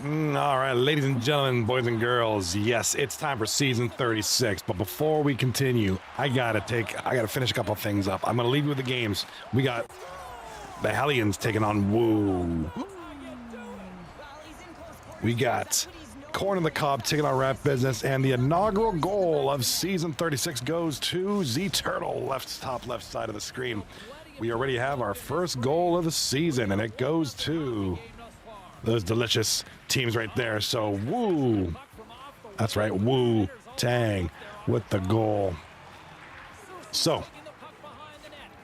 All right, ladies and gentlemen, boys and girls, yes, it's time for season 36. But before we continue, I gotta finish a couple things up. I'm gonna leave you with the games. We got the Hellions taking on Wooooo. We got Corn on the Cob taking on Rap Business, and the inaugural goal of season 36 goes to Z Turtle, top left side of the screen. We already have our first goal of the season, and it goes to those delicious teams right there. So Wooooo, that's right, Wu-Tang with the goal. So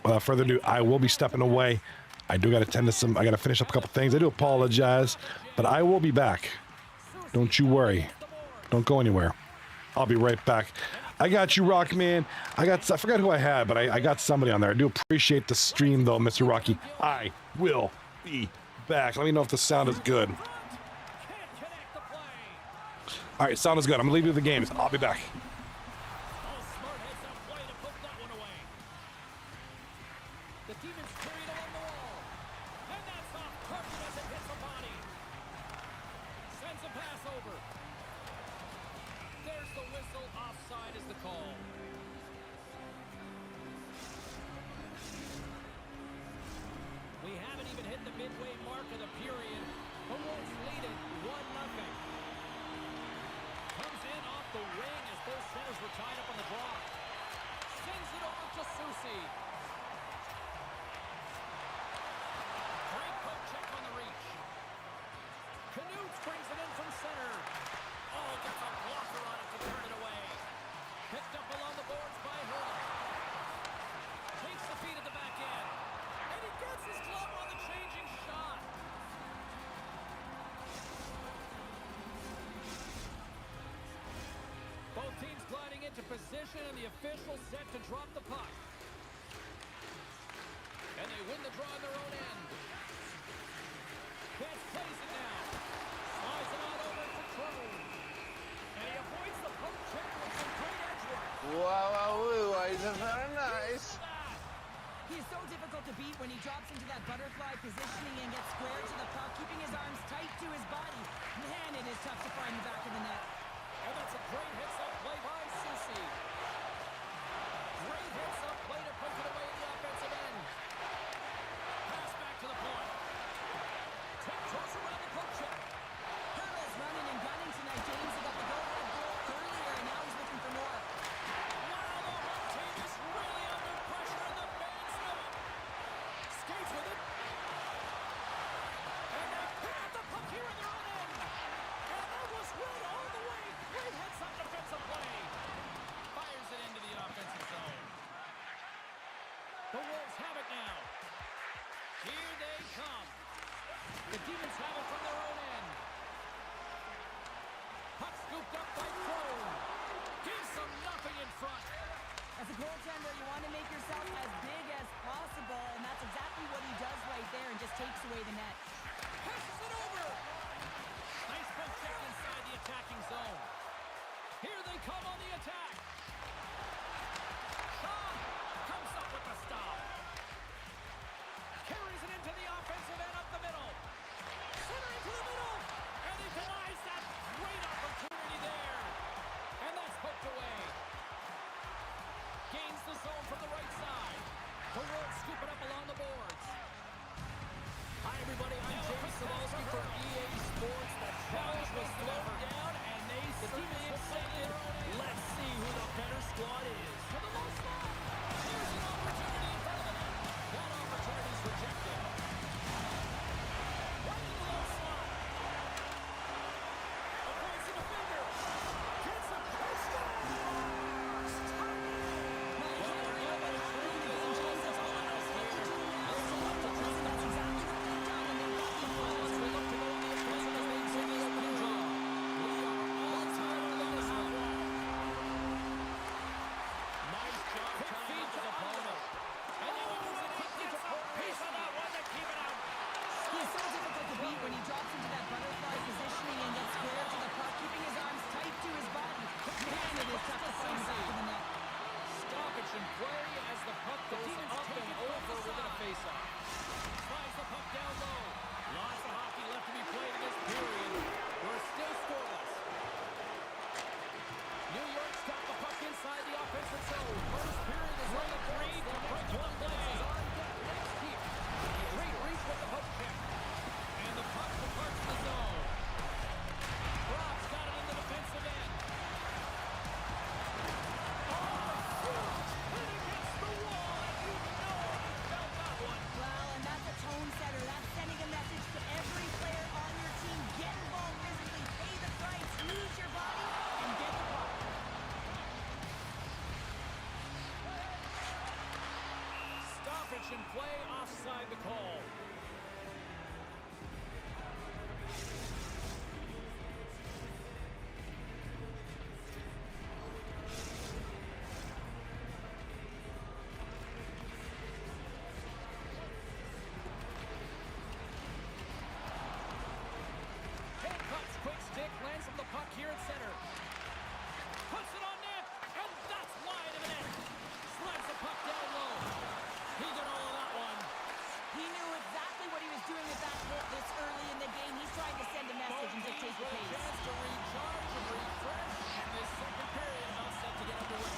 without further ado, I will be stepping away. I do got to tend to I got to finish up a couple things. I do apologize, but I will be back. Don't you worry. Don't go anywhere. I'll be right back. I got you, Rockman. I forgot who I had, but I got somebody on there. I do appreciate the stream, though, Mr. Rocky. I will be back. Let me know if the sound is good. All right, sound is good. I'm going to leave you with the games. I'll be back. Position and the official set to drop the puck. And they win the draw on their own end. Pitch plays it now. Slides it on over to True. And he avoids the poke check with some great edge work. Wow, is very nice. He's so difficult to beat when he drops into that butterfly positioning and gets square to the puck, keeping his arms tight to his body. Man, it is tough to find the back of the net. And that's a great hits-up play by Susie. Great hits-up play to push it away in the offensive end. Pass back to the point. Tiptoes around the poke check. Hurdle's running and gunning tonight, James. He got the go-ahead goal earlier, and now he's looking for more. Wow, the home team is really under pressure, and the fans know it. Skates with it. And they pick up the puck here in their own end. And that was right all the way. Great heads-up defensive play. Fires it into the offensive zone. The Wolves have it now. Here they come. The Demons have it from their own end. Puck scooped up by Crow. Gives them nothing in front. As a goaltender, you want to make yourself as big as possible, and that's exactly what he does right there and just takes away the net. Passes it over. Nice poke check inside the attacking zone. Here they come on the attack. Shaw comes up with the stop. Carries it into the offensive end up the middle. Center into the middle. And he denies that great opportunity there. And that's poked away. Gains the zone from the right side. The Wolves scoop it up along the boards. Hi, everybody. I'm James Sabalski for EA Sports. The challenge was thrown down, and they certainly accepted. Let's Possession play, offside the call. Handcuffs, quick stick, lands from the puck here at center. Puts it on net, and that's wide of the net. Slides the puck down low. He got all of that one. He knew exactly what he was doing with that hit this early in the game. He's trying to send a message and dictate the Both teams with a pace. chance to recharge and refresh, and this second period about set to get underway.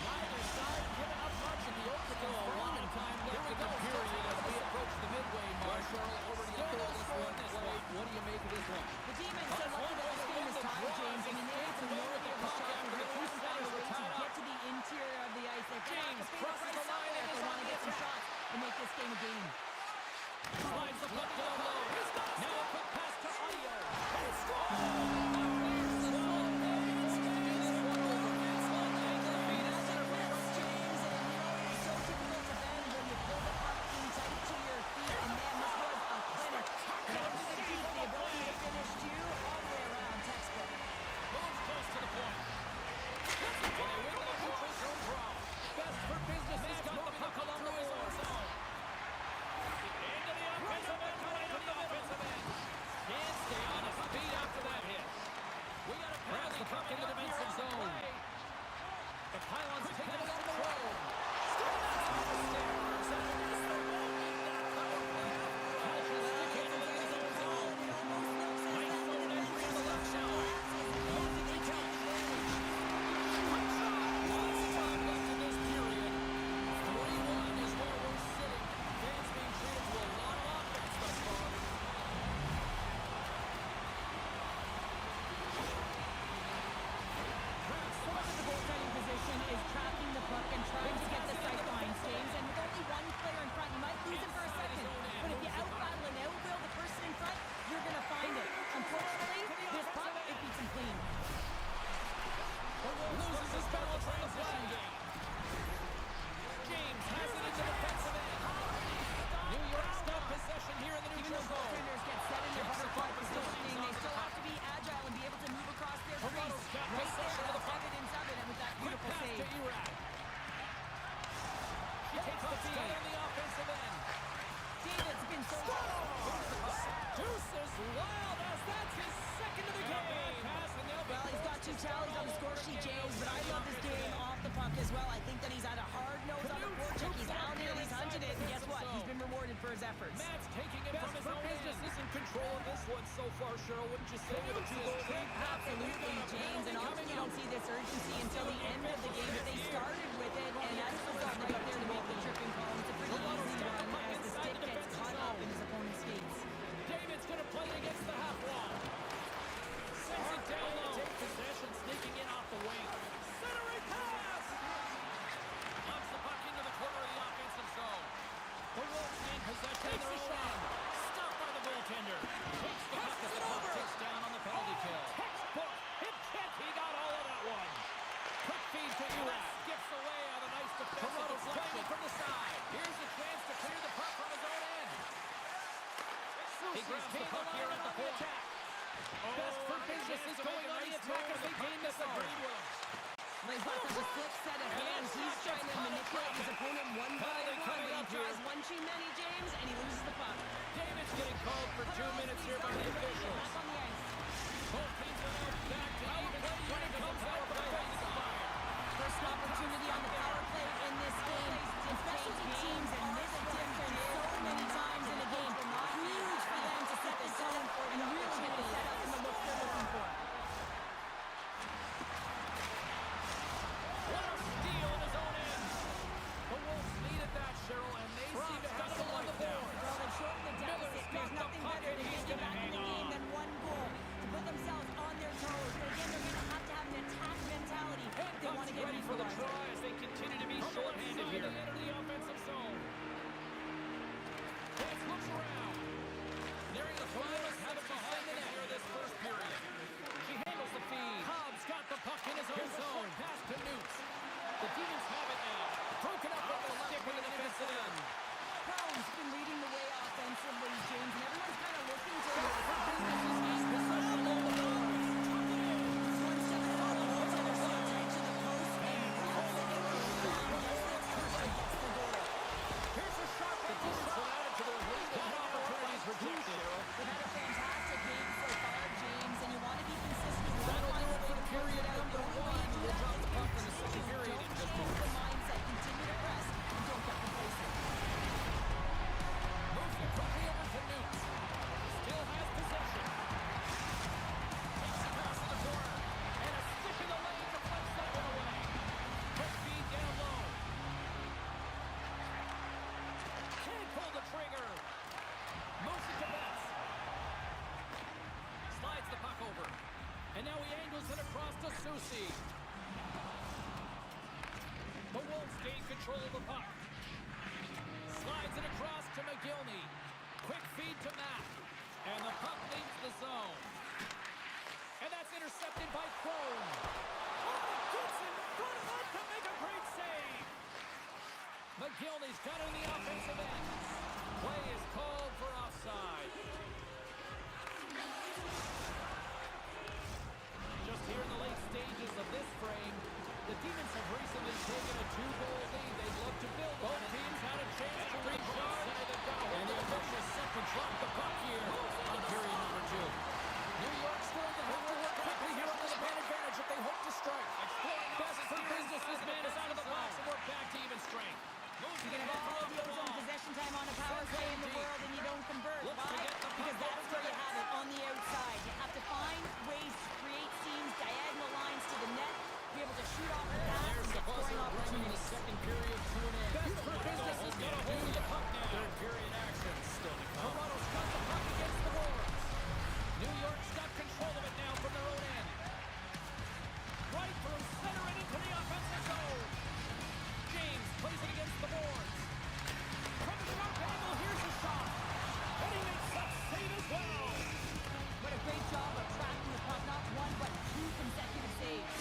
Neither side giving up much in the opening frame, and time left in the period as we approach the midway mark. Over to you for this one play. What do you make of this one? The Demons are lucky that this game is tied, James. I mean, they had some really good shots with two seconds to get to the interior of the ice. They're going to have to pay the price up there if they want to get some shots and make this game a game. Slides the puck down low. Now a quick pass to Audio. And in the defensive zone. The Pylons take it on the road. Is tracking the puck and trying to get the sight lines, James. And with only one player in front, you might lose him for a second. But if you out-battle and out-will the person in front, you're going to find it. Unfortunately, this puck, it beats him clean. Loses his balance transition game. James has it into defensive end. New York's got possession here in the neutral zone. Defenders get set in their butterfly positioning. They still have to be agile and be able to move across their crease. Right there, that's evidence of it, and with that beautiful save. She takes the feed on the offensive end. David's been so Deuces wild as that's his second of the game. Well, he's got 2 tallies on the score sheet, James, but I love this game off the puck as well. I think that he's had a hard nose on the forecheck. He's out here, he's hunted it, and guess what? He's been rewarded for his efforts. Matt's taking it from his own business. Is in control of this one so far, Cheryl. Wouldn't you say with a 2-goal lead? Absolutely, James, and often you don't see this urgency until the end of the game, but they started with it, and that's the result right there to make the tripping call. It's a pretty easy one as the stick gets caught up in his opponent's skates. David's going to play it against the half wall. Sends it down low. Take possession, sneaking in off the wing. Centering pass! Knocks the puck into the corner of the offensive zone. The Wolves gain possession in their own end. Stopped by the goaltender. Takes the puck as the puck ticks down on the penalty kill. Textbook. Hit check. He got all of that one. Quick feed to Urat. Skips away on a nice defensive deflection from the side. Here's a chance to clear the puck from his own end. He grabs the puck here at the point. Best for business is going on the attack as they gain this agreed with him. He's got such a slick set of hands. He's trying to manipulate his opponent one by one, but he tries one too many, James, and he loses the puck. David's getting called for 2 minutes here by the officials. Back on the ice. Both teams are now back to even when it comes out for the face fire. First opportunity on the power play in this game. And specialty teams in this different so many times in a game. Huge for them to set the zone and really get the setup and the look they're looking for. What a steal in his own end. The Wolves needed that, Cheryl, and they seem to have some on the board. Well, they've shortened the deficit. There's nothing better than getting back in the game than one goal to put themselves on their toes. But again, they're going to have an attack mentality if they want to get ready for the equalized. try as they continue to be short-handed here. Into the offensive zone. And now he angles it across to Susi. The Wolves gain control of the puck. Slides it across to McGillney. Quick feed to Matt. And the puck leaves the zone. And that's intercepted by Crone. Oh, gets in front of it to make a great save. McGillney's got it in the offensive end. Play is called for offside. Just here in the late stages of this frame, the Demons have recently taken a 2-goal lead. They'd love to build. Both teams had a chance to recharge. And the officials set to drop the puck here on period number 2. New York's going to have to work quickly here under the man advantage if they hope to strike. Best for business, this man is out of the box and we're back to even strength. You can have all the zone possession time on a power play in the world and you don't convert. Why? Because that's where you have it, on the outside. You have to find ways to create seams, diagonal lines to the net, be able to shoot off the pass and get scoring opportunities. Second period, 2-1. Best for business is going to hold the puck now. Third period action still to come. Toronto's got the puck against the boards. New York's got control of it now from their own end. Right through center and into the offensive zone. James plays it against the boards. From the short angle, here's a shot. And he makes that save as well. What a great job of tracking the puck, not one but 2 consecutive saves.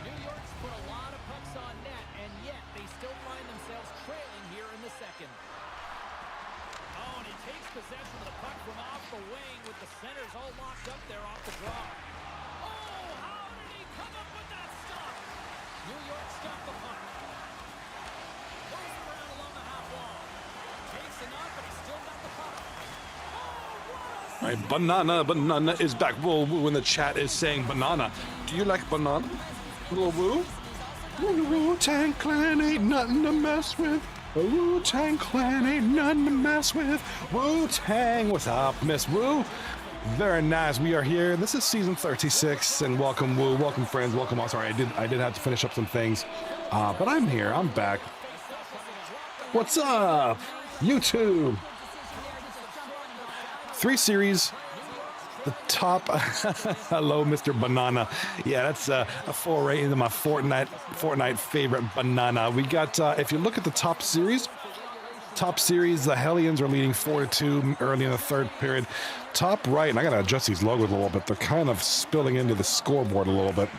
New York's put a lot of pucks on net, and yet they still find themselves trailing here in the second. Oh, and he takes possession of the puck from off the wing with the centers all locked up there off the draw. Oh, how did he come up with that stop? New York's got the puck. Goes around along the half wall. Takes enough, but he's still got the puck. All right, banana is back. Woo in the chat is saying banana. Do you like banana? Woo. Wu-Tang Clan ain't nothing to mess with. Wu-Tang Clan ain't nothing to mess with. Wu-Tang, what's up, Miss Woo? Very nice. We are here. This is season 36, and welcome, Woo. Welcome, friends. Welcome. Also, sorry, I did have to finish up some things, but I'm here. I'm back. What's up, YouTube? 3 series. The top. Hello, Mr. Banana. Yeah, that's a foray into my Fortnite favorite, Banana. We got, if you look at the top series, the Hellions are leading 4-2 early in the third period. Top right, and I gotta adjust these logos a little bit. They're kind of spilling into the scoreboard a little bit.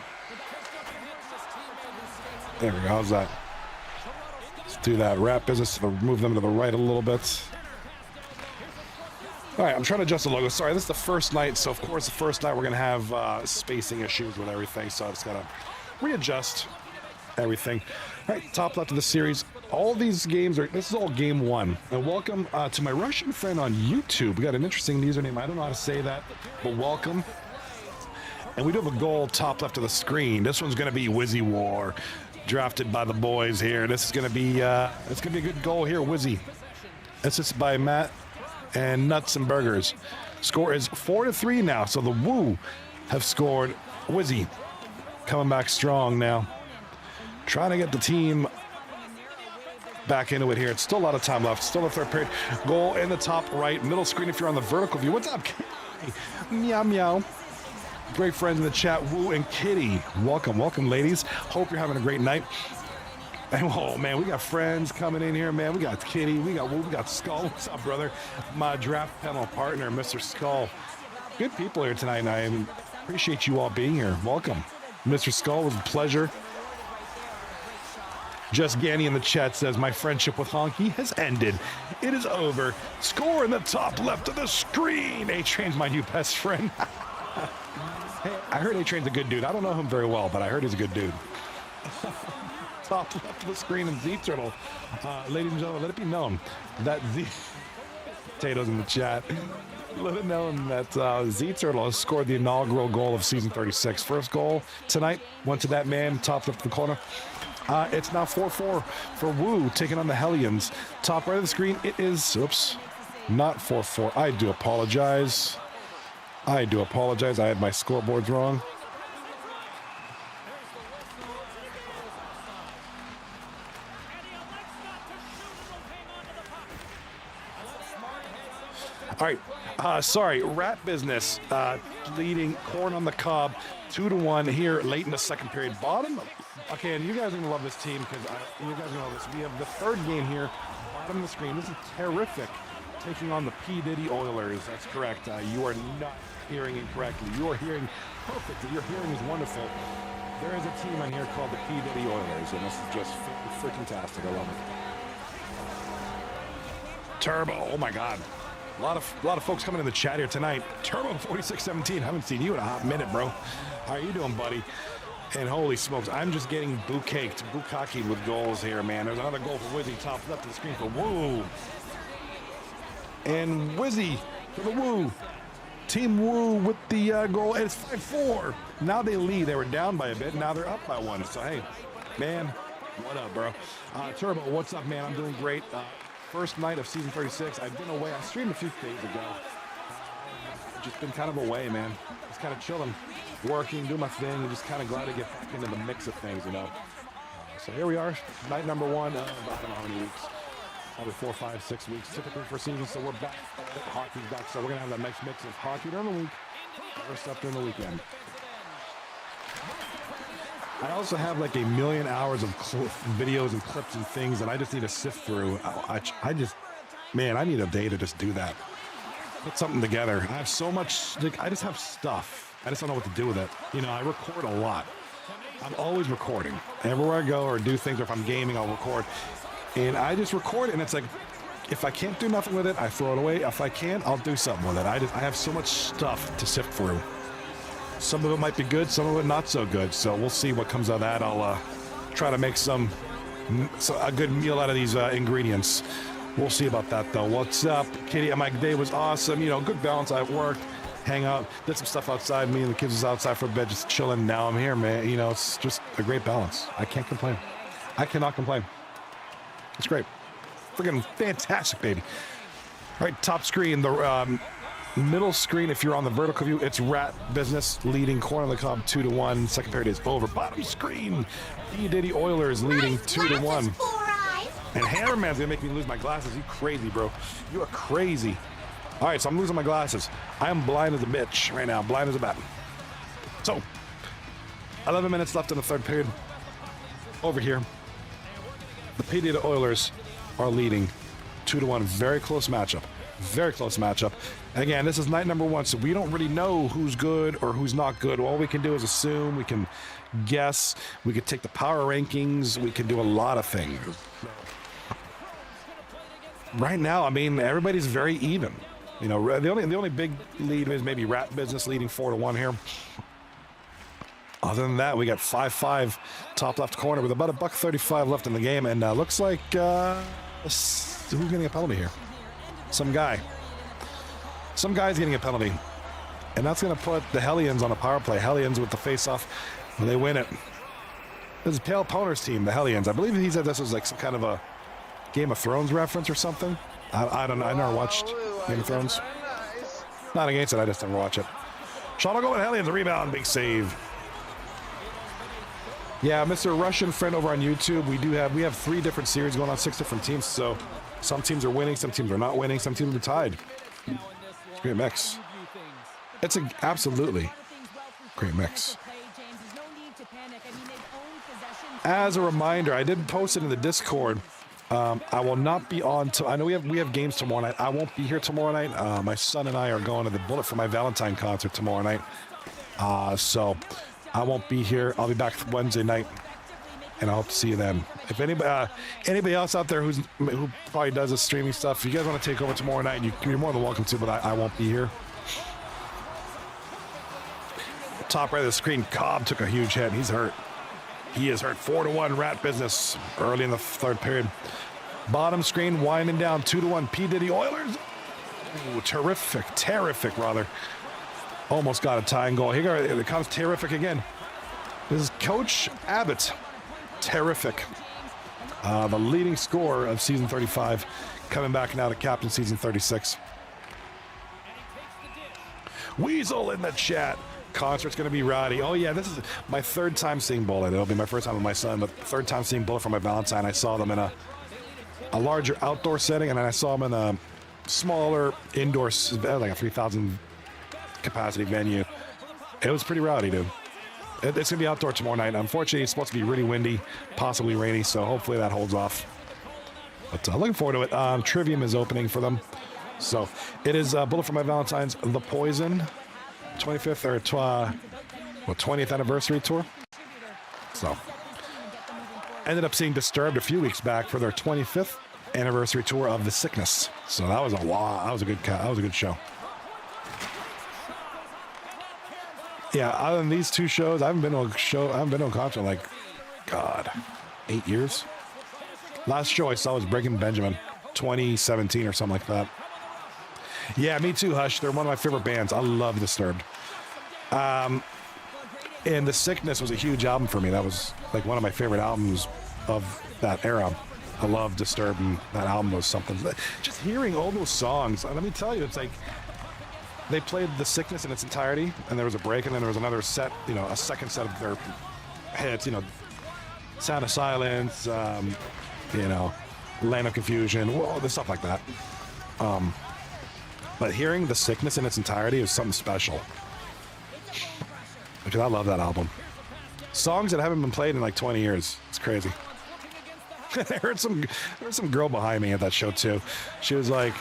There we go. How's that? Let's do that. Wrap business to move them to the right a little bit. All right, I'm trying to adjust the logo. Sorry, this is the first night, so of course the first night we're gonna have spacing issues with everything, so I just gotta readjust everything. All right, top left of the series. All these games are, this is all game 1. And welcome to my Russian friend on YouTube. We got an interesting username. I don't know how to say that, but welcome. And we do have a goal top left of the screen. This one's gonna be Wizzy War, drafted by the boys here. This is gonna be, it's gonna be a good goal here, Wizzy. This is by Matt and Nuts and Burgers. Score is 4-3 now, so the Woo have scored. Wizzy coming back strong now. Trying to get the team back into it here. It's still a lot of time left. Still the third period. Goal in the top right, middle screen if you're on the vertical view. What's up, Kitty? Meow, meow. Great friends in the chat, Woo and Kitty. Welcome, welcome, ladies. Hope you're having a great night. And oh man, we got friends coming in here, man. We got Kitty, we got Woo, we got Skull. What's up, brother? My draft panel partner, Mr. Skull. Good people here tonight, and I appreciate you all being here. Welcome. Mr. Skull, it was a pleasure. Just Ganny in the chat says, my friendship with Honky has ended. It is over. Score in the top left of the screen. A-Train's my new best friend. Hey, I heard A-Train's a good dude. I don't know him very well, but I heard he's a good dude. Top left of the screen and Z-Turtle. Ladies and gentlemen, let it be known that Potatoes in the chat. Let it known that Z-Turtle has scored the inaugural goal of season 36. First goal tonight went to that man, top left of the corner. It's now 4-4 for Woo, taking on the Hellions. Top right of the screen, it is, oops, not 4-4. I do apologize. I had my scoreboards wrong. All right, sorry, Rat Business leading Corn on the Cob 2-1 here late in the second period. Bottom, okay, and you guys are gonna love this team because you guys are gonna love this. We have the third game here, bottom of the screen. This is Tariffic taking on the P. Diddy Oilers. That's correct. You are not hearing incorrectly. You are hearing perfectly. Your hearing is wonderful. There is a team on here called the P. Diddy Oilers, and this is just freaking tastic. I love it. Turbo, oh my God. A lot of folks coming in the chat here tonight. Turbo 4617, haven't seen you in a hot minute, bro. How are you doing, buddy? And holy smokes, I'm just getting bukakied with goals here, man. There's another goal for Wizzy, top left of the screen for Wooooo. And Wizzy for the Wooooo. Team Wooooo with the goal, and it's 5-4. Now they lead. They were down by a bit. Now they're up by one. So, hey, man, what up, bro? Turbo, what's up, man? I'm doing great. First night of season 36. I've been away. I streamed a few days ago. Just been kind of away, man. Just kind of chilling, working, doing my thing, and just kind of glad to get back into the mix of things, you know. So here we are, night number one. I don't know how many weeks. Probably 4, 5, 6 weeks typically for season. So we're back. Hockey's back. So we're gonna have that nice mix of hockey during the week, other stuff during the weekend. I also have like 1 million hours of videos and clips and things that I just need to sift through. I just, man, I need a day to just do that. Put something together. I have so much, like, I just have stuff. I just don't know what to do with it. You know, I record a lot. I'm always recording. Everywhere I go or do things, or if I'm gaming, I'll record. And I just record it, and it's like, if I can't do nothing with it, I throw it away. If I can, I'll do something with it. I have so much stuff to sift through. Some of it might be good, some of it not so good. So we'll see what comes out of that. I'll try to make a good meal out of these ingredients. We'll see about that, though. What's up, Kitty? My day was awesome. You know, good balance. I worked, hang out, did some stuff outside. Me and the kids was outside for a bit, just chilling. Now I'm here, man. You know, it's just a great balance. I can't complain. I cannot complain. It's great. Freaking fantastic, baby. All right, top screen, the middle screen, if you're on the vertical view, it's Rat Business leading Corn on the Cob 2-1. Second period is over. Bottom screen, P. Diddy Oilers leading 2-1. And Hammerman's gonna make me lose my glasses. You crazy, bro. You are crazy. All right, so I'm losing my glasses. I am blind as a bitch right now, blind as a bat. So, 11 minutes left in the third period. Over here, the P. Diddy Oilers are leading 2-1. Very close matchup. Very close matchup. Again, this is night number one, so we don't really know who's good or who's not good. All we can do is assume. We can guess. We could take the power rankings. We can do a lot of things. Right now, I mean, everybody's very even. You know, the only big lead is maybe Rat Business leading 4-1 here. Other than that, we got 5-5 top left corner with about $1.35 left in the game, and looks like who's getting a penalty here? Some guy's getting a penalty, and that's going to put the Hellions on a power play. Hellions with the face-off, and they win it. This is Pale Poner's team, the Hellions. I believe he said this was like some kind of a Game of Thrones reference or something. I don't know. I never watched Game of Thrones. Not against it. I just never watch it. Sean will go with Hellions. A rebound. Big save. Yeah, Mr. Russian friend over on YouTube. We have 3 different series going on, 6 different teams. So some teams are winning, some teams are not winning, some teams are tied. It's a great mix. It's an absolutely great mix. As a reminder, I did post it in the Discord. I will not be on. I know we have games tomorrow night. I won't be here tomorrow night. My son and I are going to the Bullet for My Valentine concert tomorrow night. So I won't be here. I'll be back Wednesday night, and I hope to see you then. If anybody else out there who probably does this streaming stuff, if you guys want to take over tomorrow night, you're more than welcome to. But I won't be here. Top right of the screen, Cobb took a huge hit. He's hurt. He is hurt. 4-1 Rat Business early in the third period. Bottom screen winding down 2-1 P. Diddy Oilers. Ooh, terrific rather. Almost got a tying goal. Here it comes Tariffic again. This is Coach Abbott. Terrific. The leading scorer of season 35, coming back now to captain season 36. Weasel in the chat. Concert's gonna be rowdy. Oh yeah, this is my 3rd time seeing Bullet. It'll be my 1st time with my son, but 3rd time seeing Bullet for My Valentine. I saw them in a larger outdoor setting, and then I saw them in smaller indoor, like a 3,000 capacity venue. It was pretty rowdy, dude. It's gonna be outdoor tomorrow night. Unfortunately, it's supposed to be really windy, possibly rainy, so hopefully that holds off. But looking forward to it. Trivium is opening for them. So it is Bullet for My Valentine's, The Poison, 25th or 20th anniversary tour. So ended up seeing Disturbed a few weeks back for their 25th anniversary tour of The Sickness. So that was a good show. Yeah, other than these two shows, I haven't been to a concert in like, God, 8 years. Last show I saw was Breaking Benjamin, 2017 or something like that. Yeah, me too, Hush. They're one of my favorite bands. I love Disturbed. And The Sickness was a huge album for me. That was like one of my favorite albums of that era. I love Disturbed, and that album was something. Just hearing all those songs, let me tell you, it's like they played The Sickness in its entirety, and there was a break, and then there was another set, a second set of their hits, Sound of Silence, Land of Confusion, there's stuff like that. But hearing The Sickness in its entirety is something special. Because I love that album. Songs that haven't been played in like 20 years. It's crazy. I heard some girl behind me at that show too. She was like,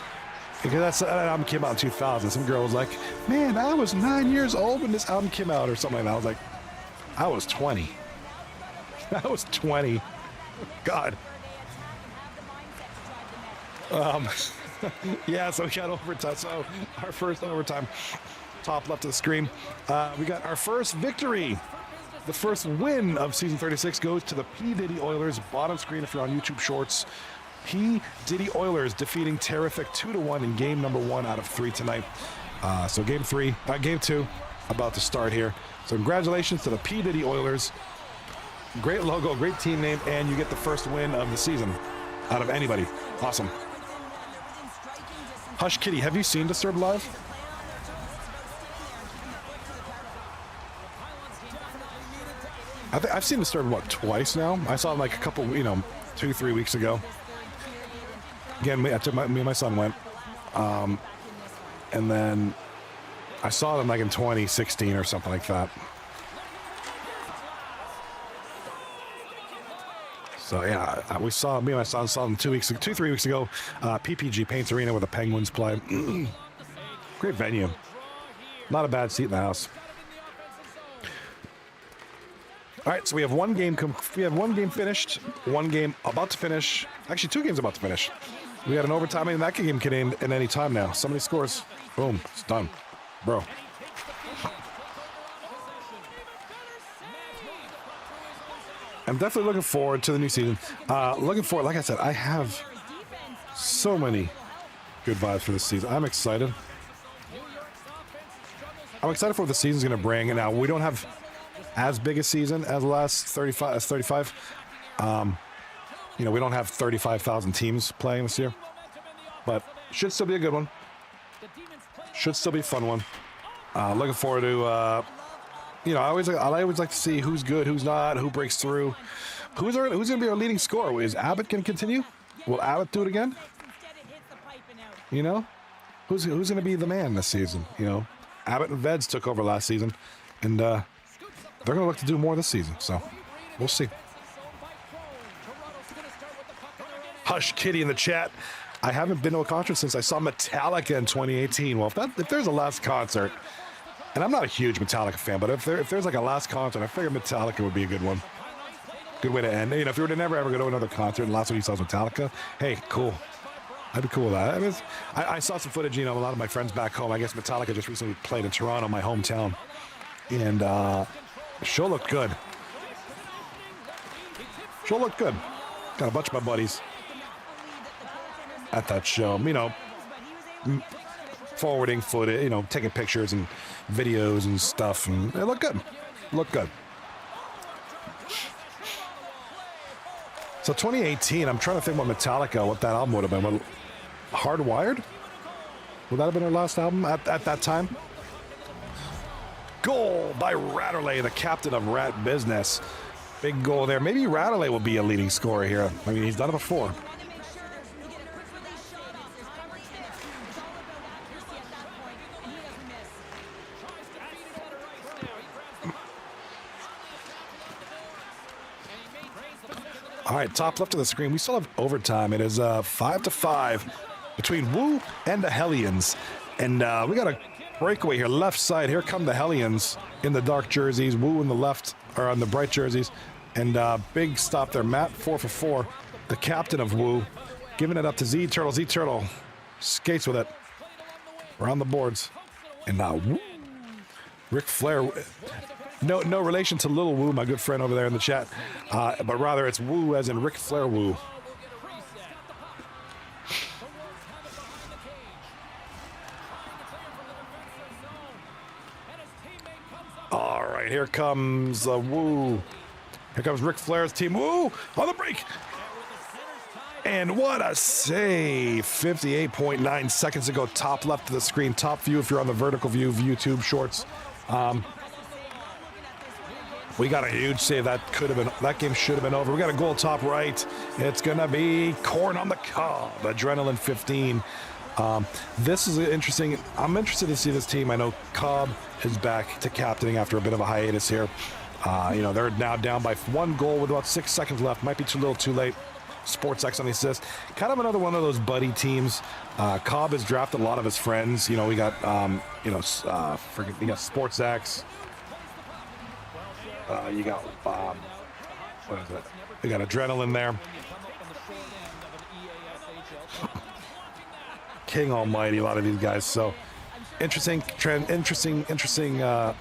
because that album came out in 2000. Some girl was like, man, I was 9 years old when this album came out or something like that. I was like, I was 20. I was 20. God. Yeah, so we got overtime. So our first overtime, top left of the screen. We got our first victory. The first win of season 36 goes to the P. Diddy Oilers. Bottom screen if you're on YouTube Shorts. P. Diddy Oilers defeating Tariffic 2-1 in game number 1 out of 3 tonight. So game 2 about to start here. So congratulations to the P. Diddy Oilers. Great logo, great team name, and you get the first win of the season out of anybody. Awesome. Hush Kitty, have you seen Disturbed live? I've seen Disturbed, twice now? I saw them like a couple, 2-3 weeks ago. Again, me and my son went. And then I saw them like in 2016 or something like that. So yeah, me and my son saw them 2-3 weeks ago. PPG Paints Arena where the Penguins play. Great venue. Not a bad seat in the house. All right, so we have one game finished, one game about to finish. Actually, 2 games about to finish. We got an overtime, and that game can end at any time now. Somebody scores. Boom, it's done. Bro. I'm definitely looking forward to the new season. Like I said, I have so many good vibes for this season. I'm excited. I'm excited for what the season's going to bring. And now, we don't have as big a season as the last 35. We don't have 35,000 teams playing this year. But should still be a good one. Should still be a fun one. Looking forward to... I always like to see who's good, who's not, who breaks through. Who's going to be our leading scorer? Is Abbott going to continue? Will Abbott do it again? Who's going to be the man this season? Abbott and Veds took over last season, and they're going to look to do more this season. So we'll see. Hush Kitty in the chat. I haven't been to a concert since I saw Metallica in 2018. Well, if there's a last concert. And I'm not a huge Metallica fan, but if there's like a last concert, I figure Metallica would be a good one. Good way to end. If you were to never ever go to another concert and the last one you saw was Metallica, hey, cool. I'd be cool with that. I saw some footage, a lot of my friends back home. I guess Metallica just recently played in Toronto, my hometown. And the show looked good. Got a bunch of my buddies at that show. Forwarding footage, taking pictures and videos and stuff, and it looked good. So 2018, I'm trying to think what Metallica, what that album would have been. Hardwired? Would that have been their last album at that time? Goal by Ratterley, the captain of Rat Business. Big goal there. Maybe Ratterley will be a leading scorer here. He's done it before. right, top left of the screen. We still have overtime. It is 5-5 between Wooooo and the Hellions. And we got a breakaway here, left side. Here come the Hellions in the dark jerseys. Wooooo in the left, or on the bright jerseys. And big stop there. Matt 4 for 4, the captain of Wooooo, giving it up to Z Turtle. Z Turtle skates with it. We're on the boards. And now Ric Flair. No relation to Little Woo, my good friend over there in the chat, but rather it's Woo as in Ric Flair Woo. All right, here comes Woo. Here comes Ric Flair's team. Woo on the break. And what a save. 58.9 seconds ago, top left of the screen, top view if you're on the vertical view of YouTube Shorts. We got a huge save. That game should have been over. We got a goal top right. It's gonna be corn on the cob. Adrenaline 15. This is interesting. I'm interested to see this team. I know Cobb is back to captaining after a bit of a hiatus here. They're now down by 1 goal with about 6 seconds left. Might be too little, too late. Sports X on the assist. Kind of another one of those buddy teams. Cobb has drafted a lot of his friends. We got we got Sports X. You got what is it? We got Adrenaline there. King Almighty, a lot of these guys. So interesting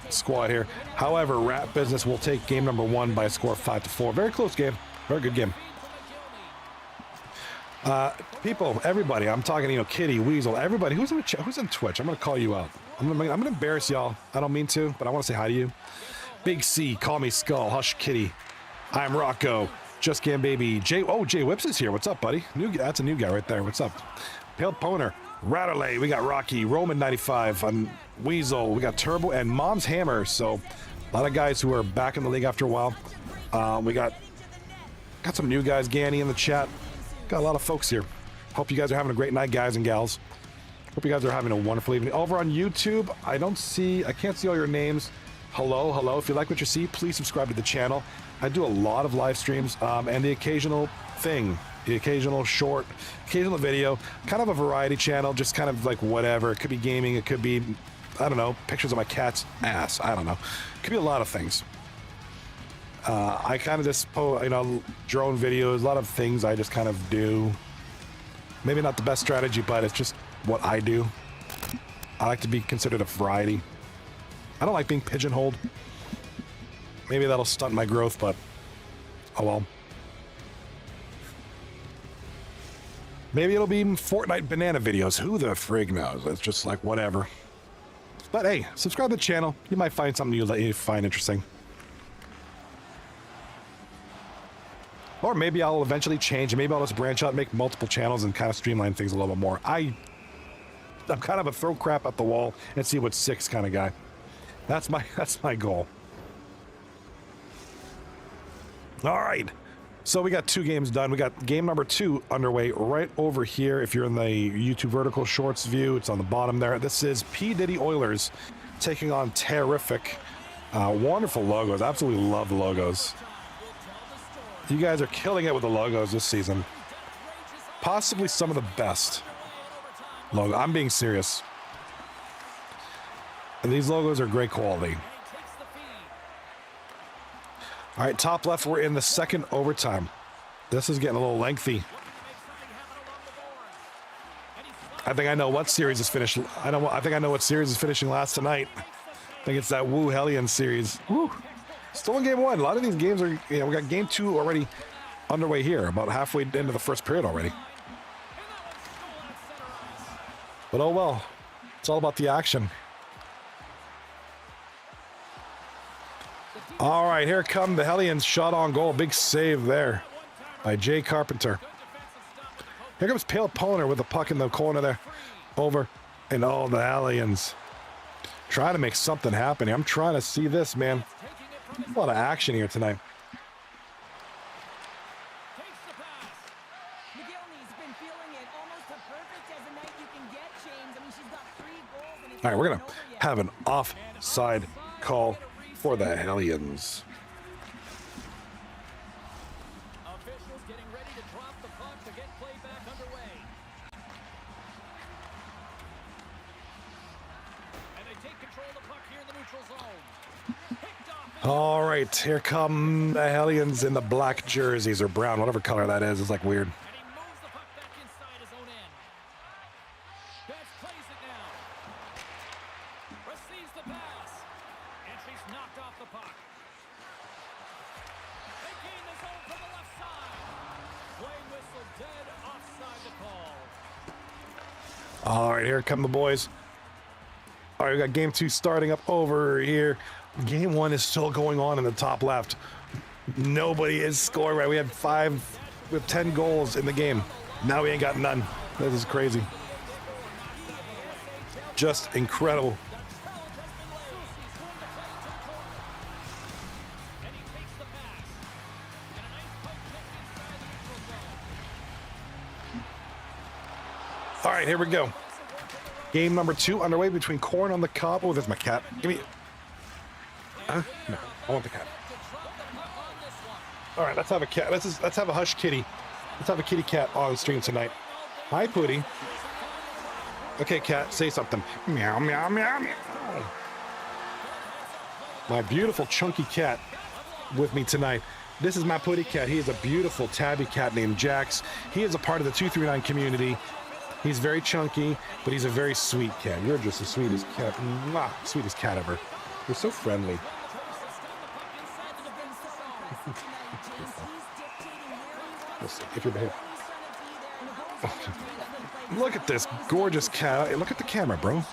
squad here. However, Rap Business will take game number 1 by a score of 5-4. Very close game. Very good game. People, everybody, I'm talking, Kitty, Weasel, everybody who's in the chat, who's in Twitch. I'm gonna call you out. I'm gonna embarrass y'all. I don't mean to, but I want to say hi to you. Big C, call me Skull, Hush Kitty. I'm Rocco, Just Gam Baby. Jay Whips is here. What's up, buddy? That's a new guy right there. What's up? Pale Poner, Ratterlay. We got Rocky, Roman 95, Weasel. We got Turbo and Mom's Hammer. So a lot of guys who are back in the league after a while. We got some new guys. Ganny in the chat. Got a lot of folks here. Hope you guys are having a great night, guys and gals. Hope you guys are having a wonderful evening. Over on YouTube, I can't see all your names. Hello. If you like what you see, please subscribe to the channel. I do a lot of live streams and the occasional thing, the occasional short, occasional video, kind of a variety channel, just kind of like whatever. It could be gaming. It could be, I don't know, pictures of my cat's ass. I don't know. It could be a lot of things. I kind of just drone videos, a lot of things I just kind of do. Maybe not the best strategy, but it's just what I do. I like to be considered a variety. I don't like being pigeonholed. Maybe that'll stunt my growth, but oh well. Maybe it'll be Fortnite banana videos. Who the frig knows? It's just like whatever. But hey, subscribe to the channel. You might find something you find interesting. Or maybe I'll eventually change, and maybe I'll just branch out and make multiple channels and kind of streamline things a little bit more. I'm kind of a throw crap at the wall and see what sticks kind of guy. That's my goal. All right. So we got 2 games done. We got game number 2 underway right over here. If you're in the YouTube vertical shorts view, it's on the bottom there. This is P. Diddy Oilers taking on Tariffic. Wonderful logos. Absolutely love the logos. You guys are killing it with the logos this season. Possibly some of the best logo. I'm being serious. And these logos are great quality. All right, top left, we're in the second overtime. This is getting a little lengthy. I think I know what series is finished. I think I know what series is finishing last tonight. I think it's that Wooooo Hellions series. Woo. Still in game 1. A lot of these games are, we got game 2 already underway here, about halfway into the first period already. But oh well, it's all about the action. All right, here come the Hellions. Shot on goal. Big save there by Jay Carpenter. Here comes Pale Poner with the puck in the corner there. Over. And all the Hellions trying to make something happen here. I'm trying to see this, man. A lot of action here tonight. All right, we're going to have an offside call for the Hellions. Officials All right, here come the Hellions in the black jerseys or brown, whatever color that is. It's like weird. And he moves the puck back inside his own end. Betts plays it now. Receives the pass. And she's knocked off the puck. They gain the zone from the left side. Play whistle dead offside the call. All right, here come the boys. All right, we got game 2 starting up over here. Game 1 is still going on in the top left. Nobody is scoring right. We had 10 goals in the game. Now we ain't got none. This is crazy. Just incredible. All right, here we go. Game number 2 underway between Corn on the Cob. Oh, there's my cat. Give me. Huh? No, I want the cat. All right, let's have a cat. Let's have a hush kitty. Let's have a kitty cat on stream tonight. Hi, Pootie. Okay, cat, say something. Meow, meow, meow, meow. My beautiful chunky cat with me tonight. This is my Pootie cat. He is a beautiful tabby cat named Jax. He is a part of the 239 community. He's very chunky, but he's a very sweet cat. You're just the sweetest cat. Mwah, sweetest cat ever. You're so friendly. Let's see if you're behaving. Look at this gorgeous cat. Hey, look at the camera, bro.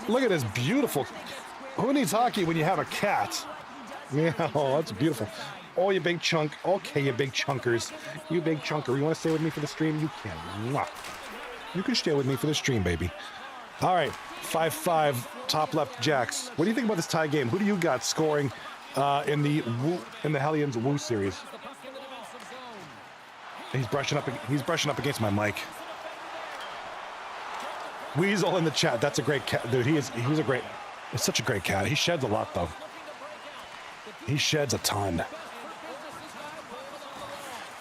Look at this beautiful. Who needs hockey when you have a cat? Yeah, oh, that's beautiful. Oh, you big chunk. Okay, you big chunkers. You big chunker. You want to stay with me for the stream? You can. Mwah. You can stay with me for the stream, baby. All right, 5-5, top left Jax. What do you think about this tie game? Who do you got scoring in the Hellions Wooooo series? He's brushing up against my mic. Weasel in the chat. That's a great cat, dude. He's such a great cat. He sheds a lot though. He sheds a ton.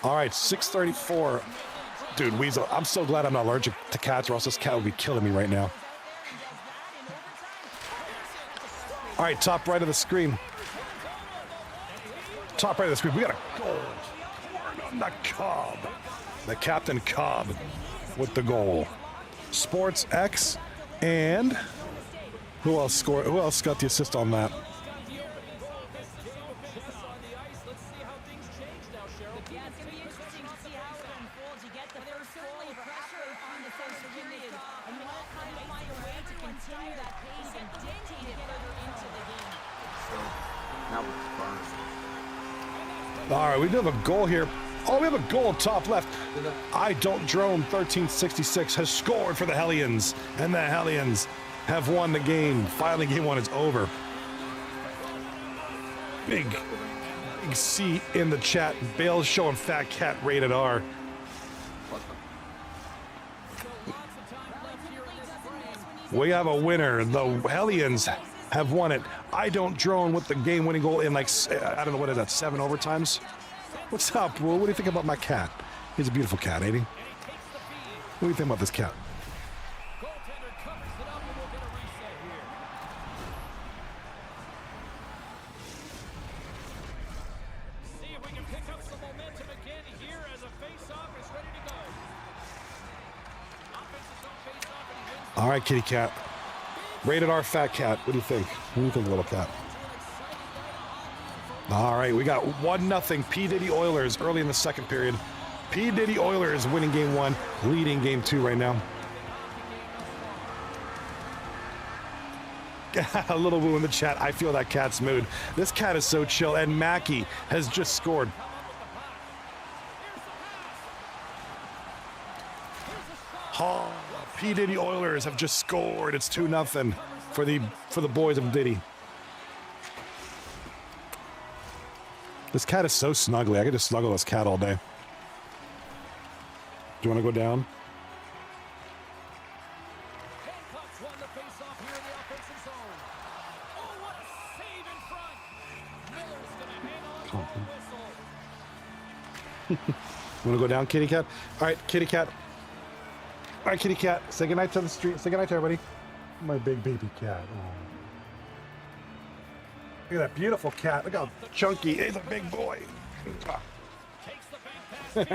All right, 6:34. Dude, Weasel, I'm so glad I'm not allergic to cats, or else this cat would be killing me right now. All right, top right of the screen. Top right of the screen. We got a goal. On the Cobb. The Captain Cobb with the goal. Sports X and who else scored? Who else got the assist on that? All right, we do have a goal here. Oh, we have a goal top left. I Don't Drone 1366 has scored for the Hellions, and the Hellions have won the game. Finally, game 1 is over. Big C in the chat. Bales showing Fat Cat rated R. We have a winner. The Hellions have won it. I Don't Drone with the game-winning goal in, like, I don't know, what is that, 7 overtimes? What's up, Will? What do you think about my cat? He's a beautiful cat, ain't he? What do you think about this cat? See if we can pick up some momentum again here as a face-off is ready to go. Offensive zone face-off and he wins. All right, kitty cat. Rated R Fat Cat. What do you think? What do you think, little cat? All right, we got 1-0 P. Diddy Oilers early in the second period. P. Diddy Oilers winning game 1, leading game 2 right now. A little woo in the chat. I feel that cat's mood. This cat is so chill. And Mackie has just scored. Oh, P. Diddy Oilers have just scored. It's 2-0 for the boys of Diddy. This cat is so snuggly. I could just snuggle this cat all day. Do you want to go down? Hancock's won the face-off here in the offensive zone. Oh, what a save in front. Miller's going to hang on to the whistle. Want to go down, kitty cat? All right, kitty cat. All right, kitty cat. Say goodnight to the street. Say goodnight to everybody. My big baby cat. Oh. Look at that beautiful cat. Look how chunky. He's a big boy. Takes the bank pass. Diddy.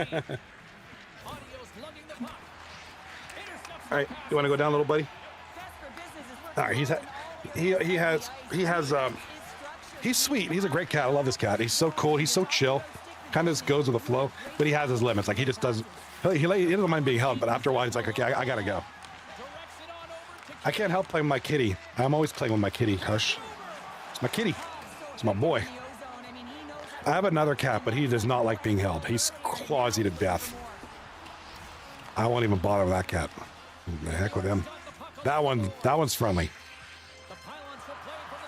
Audio's lugging the puck. Intercepts All right, you want to go down, little buddy? Best for business is working All right, he's sweet. He's a great cat. I love this cat. He's so cool. He's so chill. Kind of just goes with the flow, but he has his limits. Like he just doesn't. He doesn't mind being held, but after a while, he's like, okay, I gotta go. directs it on over to I can't help playing with my kitty. I'm always playing with my kitty. Hush. It's my kitty. It's my boy. I mean, he knows I have another cat, but he does not like being held. He's clawsy to death. I won't even bother with that cat. The heck with him. That one's friendly. the pylons for play from the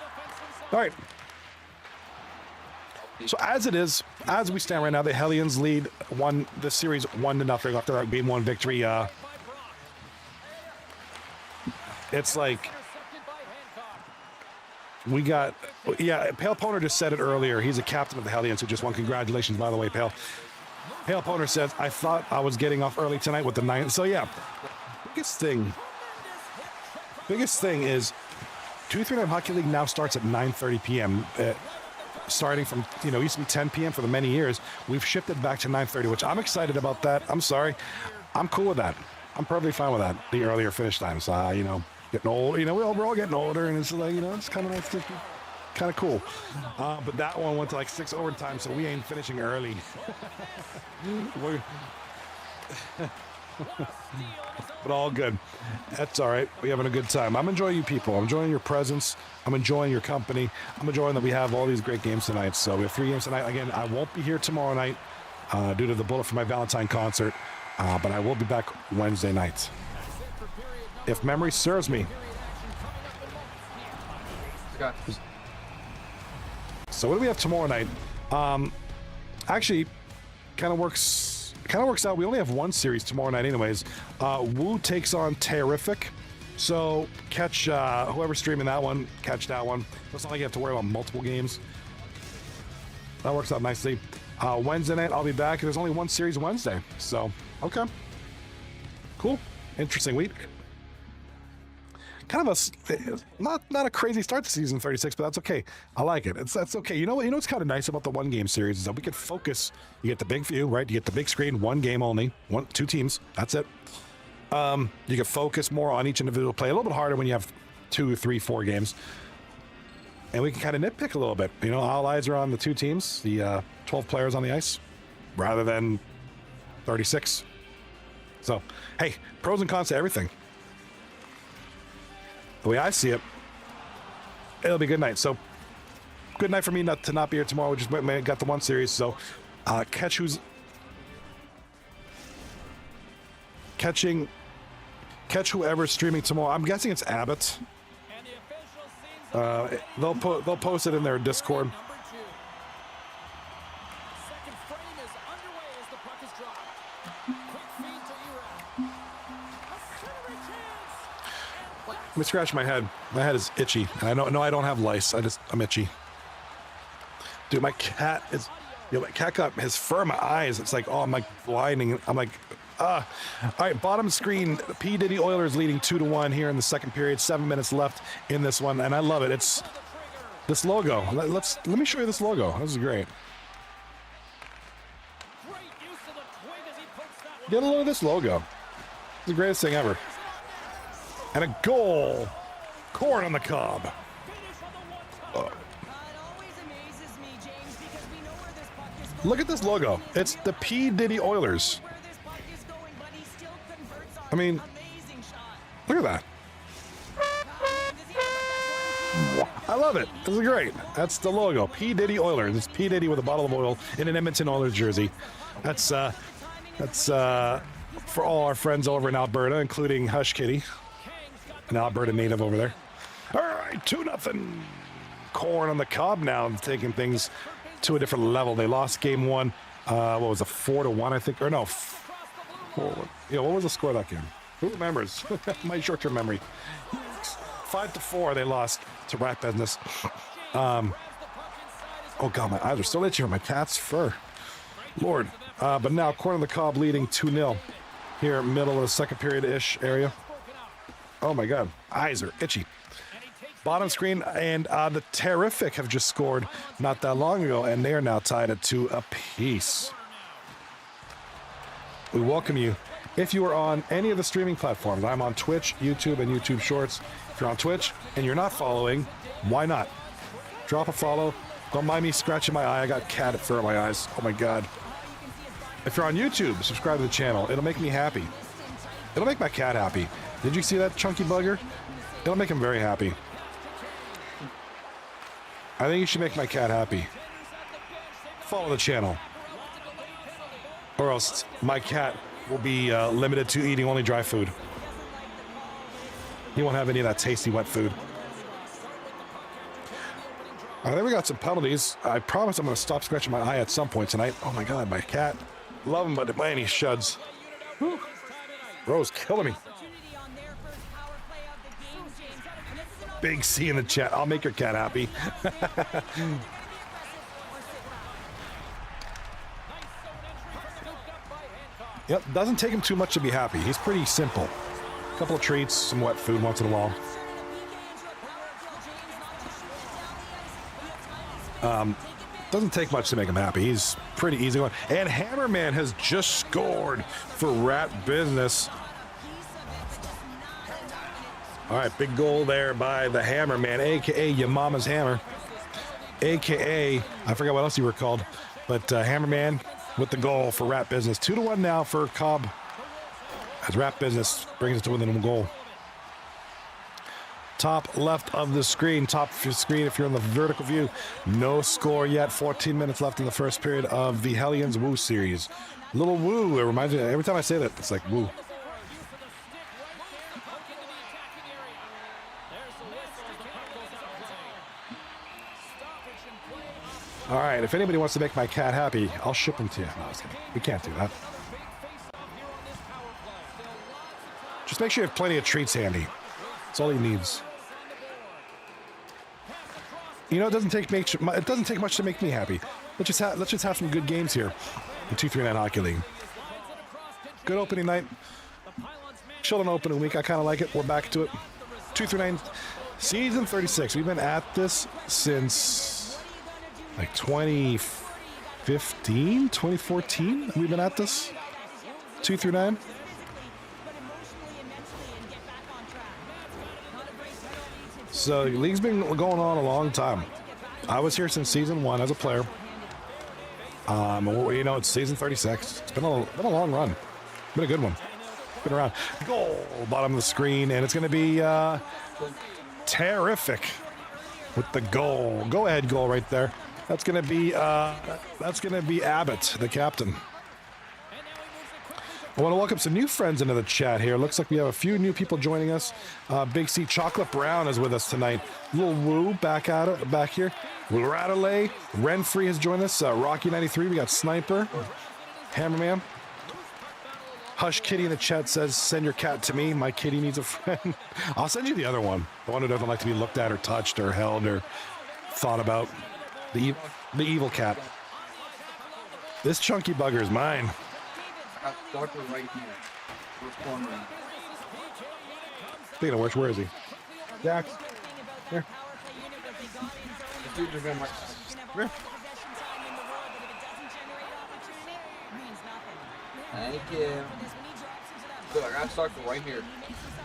defensive side. All right. So as we stand right now, the Hellions lead the series 1-0 after that game 1 victory. It's like Intercepted by Hancock. we got, Pale Poner just said it earlier. He's a captain of the Hellions who just won. Congratulations, by the way, Pale. Pale Poner says, I thought I was getting off early tonight with the 9. So yeah, biggest thing is 239 Hockey League now starts at 9:30 p.m. Starting from, used to be 10 p.m. for the many years. We've shifted back to 9:30, which I'm excited about that. I'm sorry. I'm cool with that. I'm perfectly fine with that. The earlier finish times, getting old, we're all getting older, and it's like, it's kind of nice, kind of cool. But that one went to like 6 overtime, so we ain't finishing early. But all good. That's all right. We're having a good time. I'm enjoying you people. I'm enjoying your presence. I'm enjoying your company. I'm enjoying that we have all these great games tonight. So we have 3 games tonight. Again, I won't be here tomorrow night due to the bullet for my Valentine concert, but I will be back Wednesday night. If memory serves me. So what do we have tomorrow night? Actually, kind of works out. We only have one series tomorrow night anyways. Wooooo takes on Tariffic. So catch whoever's streaming that one, catch that one. It's not like you have to worry about multiple games. That works out nicely. Wednesday night, I'll be back. There's only one series Wednesday. So, okay. Cool. Interesting week. Kind of not a crazy start to season 36, but that's okay. I like it. That's okay. You know what's kind of nice about the one game series is that we can focus. You get the big view, right? You get the big screen, one game only, 2 teams. That's it. You can focus more on each individual play. A little bit harder when you have 2, 3, 4 games. And we can kind of nitpick a little bit. All eyes are on the 2 teams, the 12 players on the ice, rather than 36. So, hey, pros and cons to everything. The way I see it, it'll be a good night. So, good night for me to not be here tomorrow. We just got the one series. So, catch whoever's streaming tomorrow. I'm guessing it's Abbott. And the official scenes They'll post it in their Discord. number 2. Second frame is underway as the puck is dropped. Quick feed to Era. A centering chance. Let me scratch my head. My head is itchy. And I don't have lice. I'm itchy. Dude, my cat got his fur in my eyes. It's like, I'm like blinding. I'm like, All right, bottom screen. P. Diddy Oilers leading 2-1 here in the second period. 7 minutes left in this one, and I love it. It's this logo. Let me show you this logo. This is great. Great use of the twig as he pokes that one. Get a look at this logo. It's the greatest thing ever. And a goal. Corn on the cob. Finish on the one-timer. It always amazes me, James, because we know where this puck is going. Look at this logo. It's the P. Diddy Oilers. Where this puck is going, but he still converts on I mean, an amazing shot. Look at that. Does he have that one? I love it. This is great. That's the logo. P. Diddy Oilers. It's P. Diddy with a bottle of oil in an Edmonton Oilers jersey. That's for all our friends over in Alberta, including Hush Kitty, an Alberta native over there. All right, 2-0. Corn on the cob now, taking things to a different level. They lost game 1. What was it, 4-1, I think? Or no, 4-1. Yeah, what was the score of that game? Who remembers? My short-term memory. 5-4, they lost to Rat Business. Oh, God, my eyes are so itchy from my cat's fur. Lord. But now, Corn on the Cob leading 2-0 here, middle of the second period-ish area. Oh, my God. Eyes are itchy. Bottom screen, and the Tariffic have just scored not that long ago, and they are now tied at 2 apiece. We welcome you. If you are on any of the streaming platforms, I'm on Twitch, YouTube, and YouTube Shorts. If you're on Twitch and you're not following, why not? Drop a follow. Don't mind me scratching my eye. I got cat fur in my eyes. Oh my God. If you're on YouTube, subscribe to the channel. It'll make me happy. It'll make my cat happy. Did you see that chunky bugger? It'll make him very happy. I think you should make my cat happy. Follow the channel. Or else my cat will be limited to eating only dry food. He won't have any of that tasty wet food. I think we got some penalties. I promise I'm going to stop scratching my eye at some point tonight. Oh my God, my cat. Love him, but man, he shuds. Whew. Bro's killing me. Big C in the chat. I'll make your cat happy. Yep, doesn't take him too much to be happy. He's pretty simple. A couple of treats, some wet food once in a while. Doesn't take much to make him happy. He's pretty easy going. And Hammerman has just scored for Rat Business. All right, big goal there by the Hammerman, a.k.a. your mama's hammer, a.k.a. I forgot what else you were called, but Hammerman with the goal for Rat Business. 2-1 now for Cobb as Rat Business brings it to within a goal. Top left of the screen, if you're in the vertical view. No score yet. 14 minutes left in the first period of the Hellions Wooooo series. Little Wooooo, it reminds me, every time I say that, it's like woo. All right, if anybody wants to make my cat happy, I'll ship him to you. No, I was kidding. We can't do that. Just make sure you have plenty of treats handy. That's all he needs. You know, it doesn't take much to make me happy. Let's just have some good games here in 239 Hockey League. Good opening night. Chilling opening week. I kind of like it. We're back to it. 239 season 36. We've been at this since like 2015, 2014. We've been at this. 239. So the league's been going on a long time. I was here since season 1 as a player. You know, it's season 36. It's been a long run. Been a good one. Been around. Goal, bottom of the screen, and it's going to be Tariffic with the goal. Go ahead, goal right there. That's going to be Abbott, the captain. I want to welcome some new friends into the chat here. Looks like we have a few new people joining us. Big C Chocolate Brown is with us tonight. Little Woo back here. Radley Renfrey has joined us. Rocky 93. We got Sniper, Hammerman. Hush Kitty in the chat says, "Send your cat to me. My kitty needs a friend." I'll send you the other one. The one who doesn't like to be looked at or touched or held or thought about. The evil cat. This chunky bugger is mine. Doctor right here. First corner. Speaking of which, where is he? Dax. Here. The dudes are going like Here. thank you. Good, I got Doctor right here.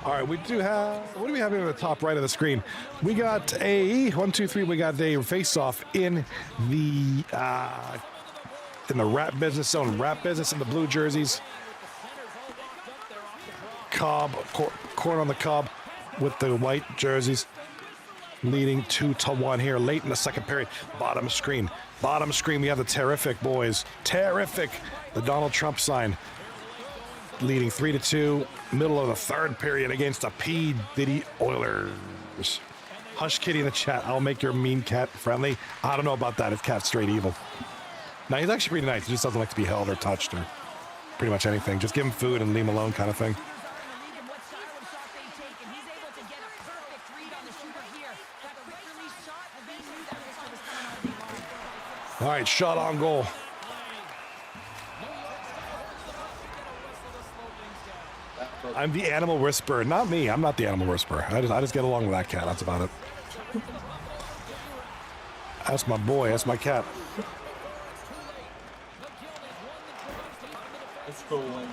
All right, we do have. What do we have here at the top right of the screen? We got a 1, 2, 3. We got a face-off in the Rat Business zone. Rat Business in the blue jerseys. Cobb, corn on the Cobb with the white jerseys. Leading 2-1 here late in the second period. Bottom screen, we have the Tariffic boys. Tariffic, the Donald Trump sign. Leading 3-2, middle of the third period against the P. Diddy Oilers. Hush Kitty in the chat. I'll make your mean cat friendly. I don't know about that. His cat's straight evil. No, he's actually pretty nice. He just doesn't like to be held or touched or pretty much anything. Just give him food and leave him alone kind of thing. All right, shot on goal. I'm the animal whisperer. Not me. I'm not the animal whisperer. I just get along with that cat. That's about it. That's my boy. That's my cat. It's cool, man.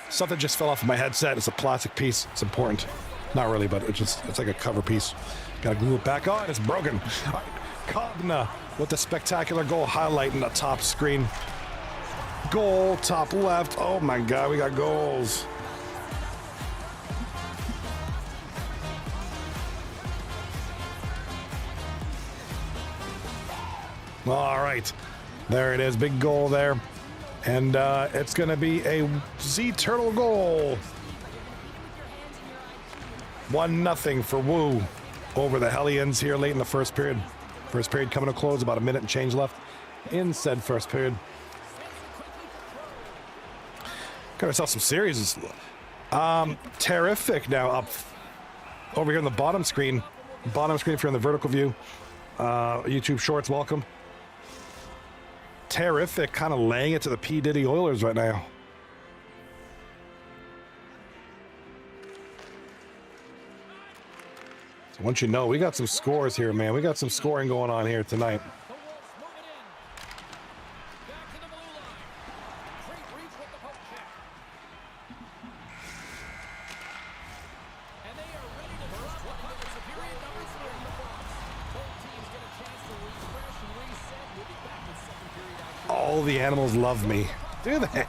Something just fell off of my headset. It's a plastic piece. It's important. Not really, but it's like a cover piece. Gotta glue it back on. It's broken. All right. Kobna with the spectacular goal highlight in the top screen. Goal, top left. Oh my God, we got goals. All right, there it is. Big goal there. And it's going to be a Z Turtle goal. 1-0 for Wooooo over the Hellions here late in the first period. First period coming to close, about a minute and change left in said first period. Got ourselves some series. Tariffic now up over here on the bottom screen. Bottom screen if you're in the vertical view. YouTube Shorts, welcome. Tariffic kind of laying it to the P. Diddy Oilers right now. So once you know, we got some scores here, man. We got some scoring going on here tonight. All the animals love me. Do they?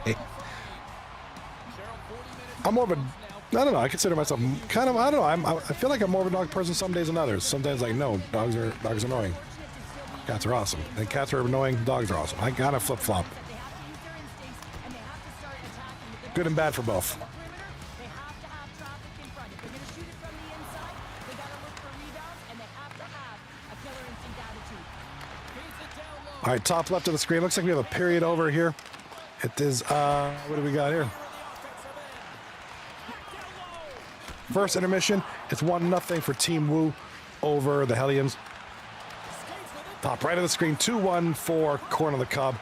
I'm more of a, I don't know, I consider myself kind of, I don't know, I feel like I'm more of a dog person some days than others. Sometimes like, no, dogs are annoying. Cats are awesome. And cats are annoying, dogs are awesome. I kind of flip-flop. Good and bad for both. All right, top left of the screen. Looks like we have a period over here. It is, what do we got here? First intermission. It's 1-0 for Team Wooooo over the Hellions. Top right of the screen, 2-1 for Corn on the Cob.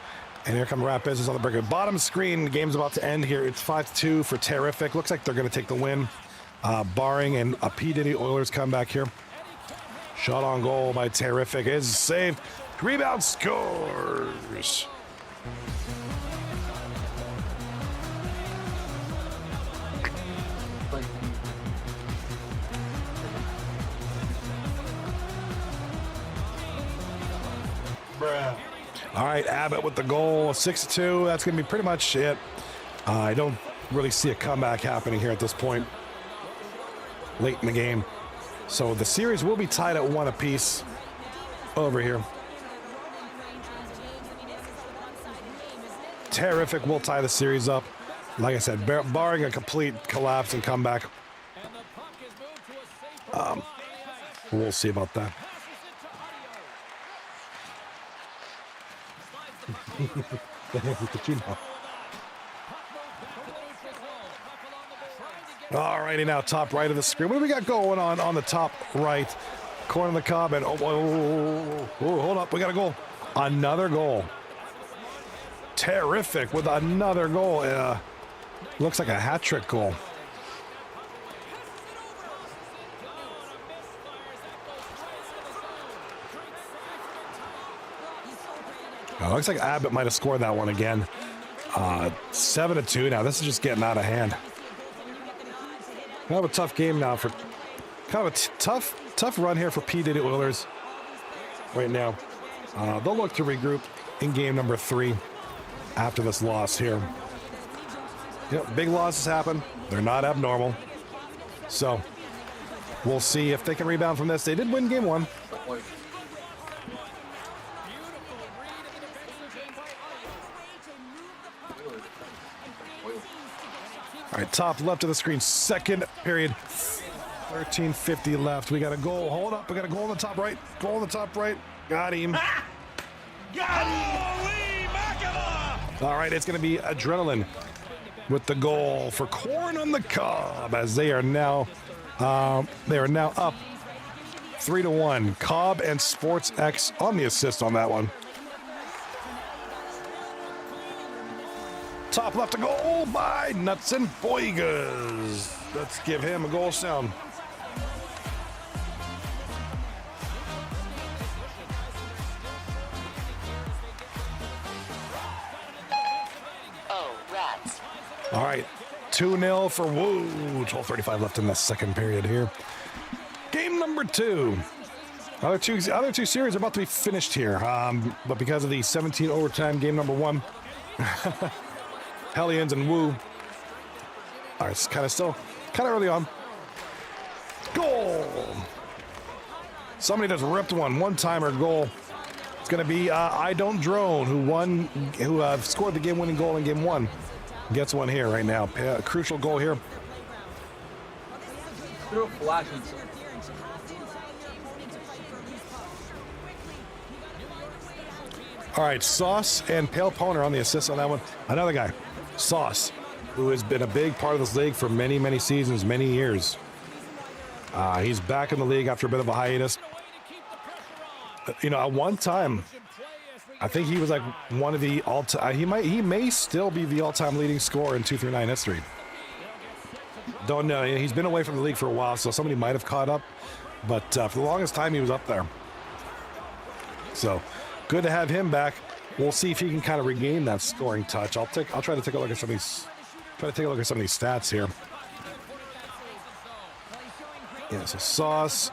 And here come Rap Business on the break. Bottom screen, the game's about to end here. It's 5-2 for Tariffic. Looks like they're going to take the win, barring a P. Diddy Oilers comeback here. Shot on goal by Tariffic is saved. Rebound scores. All right, Abbott with the goal, 6-2. That's going to be pretty much it. I don't really see a comeback happening here at this point, late in the game. So the series will be tied at 1 apiece over here. Tariffic will tie the series up. Like I said, barring a complete collapse and comeback. We'll see about that. All righty, now top right of the screen. What do we got going on the top right? Corn on the Cob and hold up, we got a goal. Another goal. Tariffic with another goal. Looks like a hat trick goal. Looks like Abbott might have scored that one again. 7-2 now. This is just getting out of hand. Kind of a tough game now for kind of a tough run here for P. Diddy Oilers right now. They'll look to regroup in game number 3 after this loss here. Yep, big losses happen. They're not abnormal. So we'll see if they can rebound from this. They did win game 1. All right, top left of the screen, second period, 13:50 left. We got a goal. Hold up, we got a goal on the top right. Goal on the top right. Got him. Got him! All right, it's going to be Adrenaline with the goal for Corn on the Cob as they are now up 3-1. Cobb and Sports X on the assist on that one. Top left, a goal by Nuts and Boigas. Let's give him a goal sound. All right, 2-0 for Wooooo. 12:35 left in the second period here. Game number 2. Other two series are about to be finished here, but because of the 17 overtime game number 1, Hellions and Wooooo. All right, it's kind of early on. Goal! Somebody just ripped one-timer goal. It's going to be I Don't Drone, who scored the game-winning goal in game 1. Gets one here right now. A crucial goal here. Through a flash and stuff. All right, Sauce and Pale Poner on the assist on that one. Another guy, Sauce, who has been a big part of this league for many, many seasons, many years. He's back in the league after a bit of a hiatus. You know, at one time, I think he was like one of the all-time. He may still be the all-time leading scorer in 239 history. Don't know. He's been away from the league for a while, so somebody might have caught up. But for the longest time, he was up there. So good to have him back. We'll see if he can kind of regain that scoring touch. I'll try to take a look at some of these. Try to take a look at some of these stats here. Yeah, so Sauce.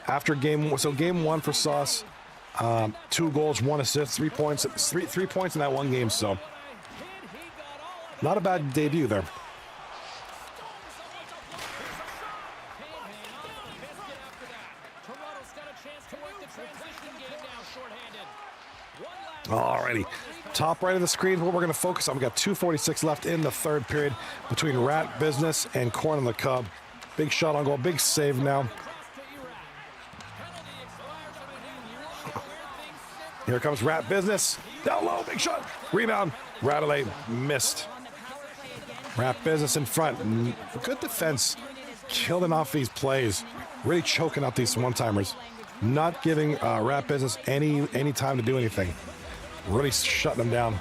After game 1 for Sauce, 2 goals, 1 assist, 3 points, 3 points in that one game. So not a bad debut there. Alrighty, top right of the screen is what we're going to focus on. We got 2:46 left in the third period between Rat Business and Corn on the Cob. Big shot on goal, big save now. Here comes Rat Business. Down low, big shot. Rebound. Radley missed. Rat Business in front. Good defense. Killing off these plays. Really choking out these one-timers. Not giving Rat Business any time to do anything. Really shutting them down.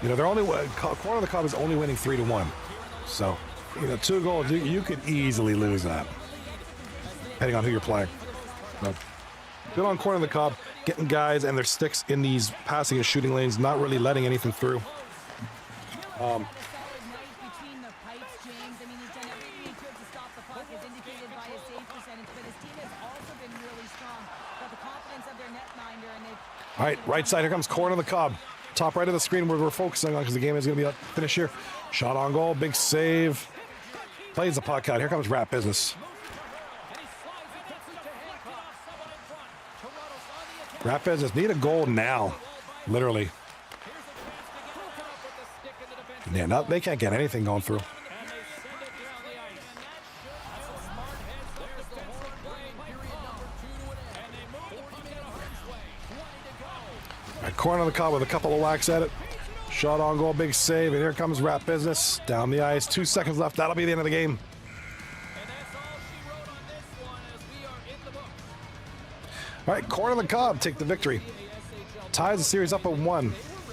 You know, they're only Corn on the Cob is only winning 3-1. So, you know, 2 goals, you could easily lose that, depending on who you're playing. But good on Corn on the Cob, getting guys and their sticks in these passing and shooting lanes, not really letting anything through. All right, right side, here comes Corn on the Cob. Top right of the screen where we're focusing on because the game is going to be finished here. Shot on goal, big save. Plays the puck out. Here comes Rat Business. Rat Business need a goal now, literally. Yeah, they can't get anything going through. Corn on the Cob with a couple of whacks at it. Shot on goal, big save, and here comes Rat Business down the ice. 2 seconds left. That'll be the end of the game. All right, Corn on the Cob take the victory. Ties the series up at 1.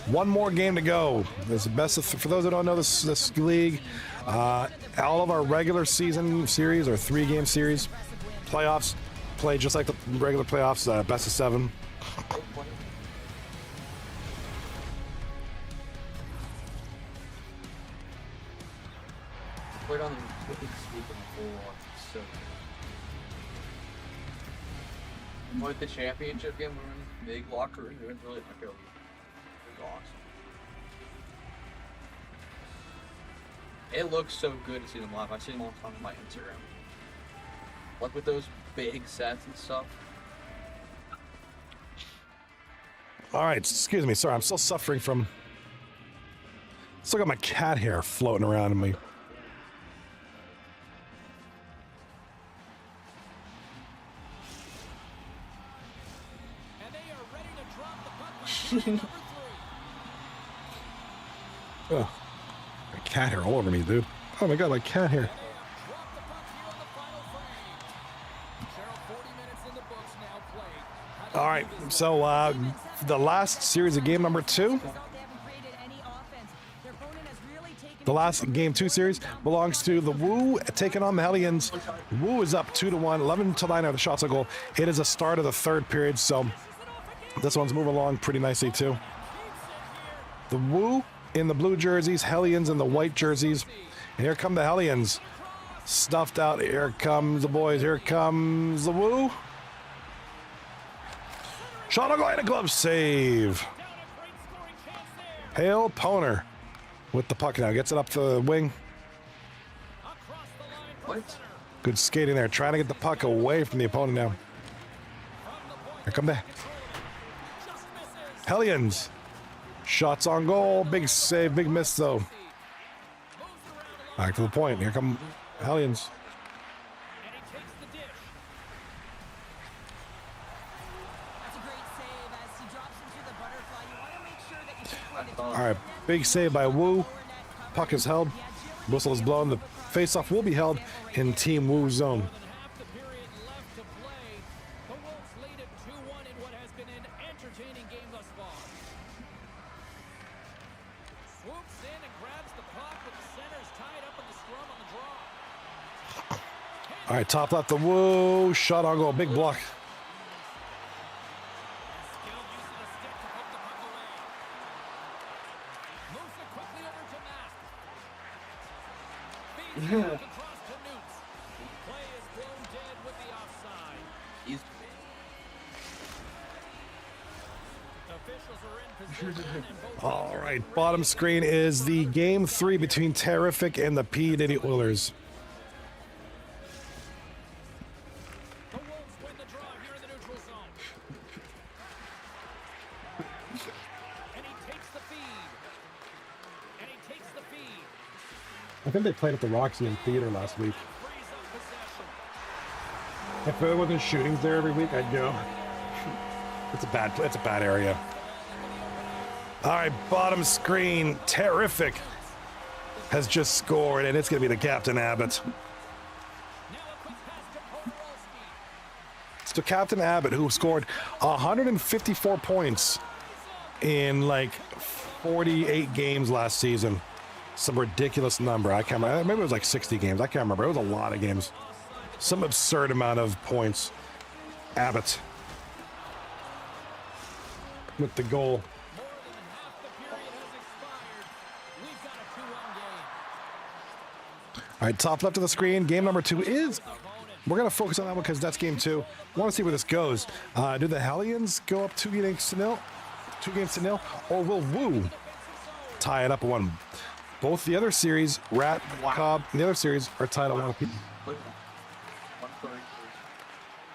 One more game to go. This is the best for those that don't know this league. All of our regular season series are 3-game series. Playoffs play just like the regular playoffs, best of 7. Played on the big sweep before, so with the championship game, we're in the big locker room. It was really like it was awesome. It looks so good to see them live. I see them all the time on my Instagram, like with those big sets and stuff. All right, excuse me. Sorry, I'm still suffering from. Still got my cat hair floating around in me. Oh, my cat hair all over me, dude. Oh my god, my cat hair. All right, so the last series of game number 2. The last game 2 series belongs to the Wooooo taking on the Hellions. Wooooo is up 2-1, 11-9 are the shots on goal. It is a start of the third period, so this one's moving along pretty nicely too. The Wooooo in the blue jerseys, Hellions in the white jerseys. And here come the Hellions. Stuffed out. Here comes the boys. Here comes the Wooooo. Shot on goal and a glove save. Hale Poner with the puck now. Gets it up the wing. What? Good skating there. Trying to get the puck away from the opponent now. Here come the Hellions. Shots on goal. Big save. Big miss though. Back to the point. Here come Hellions. And he takes the dish. That's a great save as he drops into the butterfly. You want to make sure that you take away the All right. Big save by Wooooo. Puck is held. Whistle is blown. The face-off will be held in Team Wooooo zone. Half the period left to play. The Wolves lead it 2-1 in what has been an entertaining game thus far. Swoops in and grabs the puck, but the center's tied up in the scrum on the draw. All right. Top left. The Wooooo. Shot on goal. Big block. Skilled use of the stick to poke the puck away. Moves it quickly over to Matt. Feeds it back across to Newts. Play is blown dead with the offside. He's Officials are in position and both All right. Bottom screen is the game 3 between Tariffic and the Diddy Oilers. the Wolves win the draw here in the neutral zone. And he takes the feed. And he takes the feed. I think they played at the Roxy in Theater last week. Frees up possession. If there wasn't shootings there every week, I'd go. It's a bad area. All right, bottom screen, Tariffic has just scored, and it's going to be the Captain Abbott. Now a quick pass to Podolski. So Captain Abbott, who scored 154 points in like 48 games last season. Some ridiculous number. I can't remember. Maybe it was like 60 games. I can't remember. It was a lot of games. Some absurd amount of points. Abbott with the goal. More than half the period has expired. We've got a 2-1 game. All right, top left of the screen. Game number 2 is. We're going to focus on that one because that's game 2. Want to see where this goes. Do the Hellions go up 2 games to nil? 2 games to nil? Or will Wooooo tie it up at 1? Both the other series, Rat, Cobb, and the other series are tied at 1 apiece. What? 133.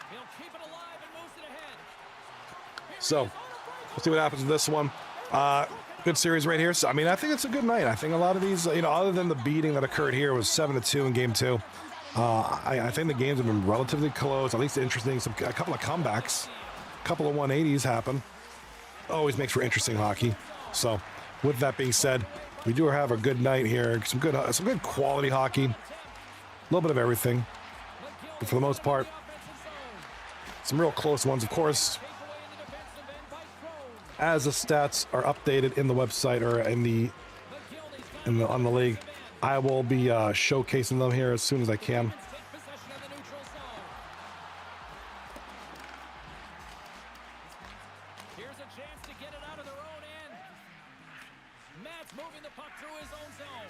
He'll keep it alive and moves it ahead. So, we'll see what happens with this one. Good series right here. So, I mean, I think it's a good night. I think a lot of these, other than the beating that occurred here, was 7-2 in game 2. I think the games have been relatively close, at least interesting. A couple of comebacks, a couple of 180s happen. Always makes for interesting hockey. So, with that being said, we do have a good night here. Some good quality hockey. A little bit of everything, but for the most part, some real close ones. Of course, as the stats are updated in the website or on the league, I will be showcasing them here as soon as I can. Take possession of the neutral zone. Here's a chance to get it out of their own end. Matt's moving the puck through his own zone.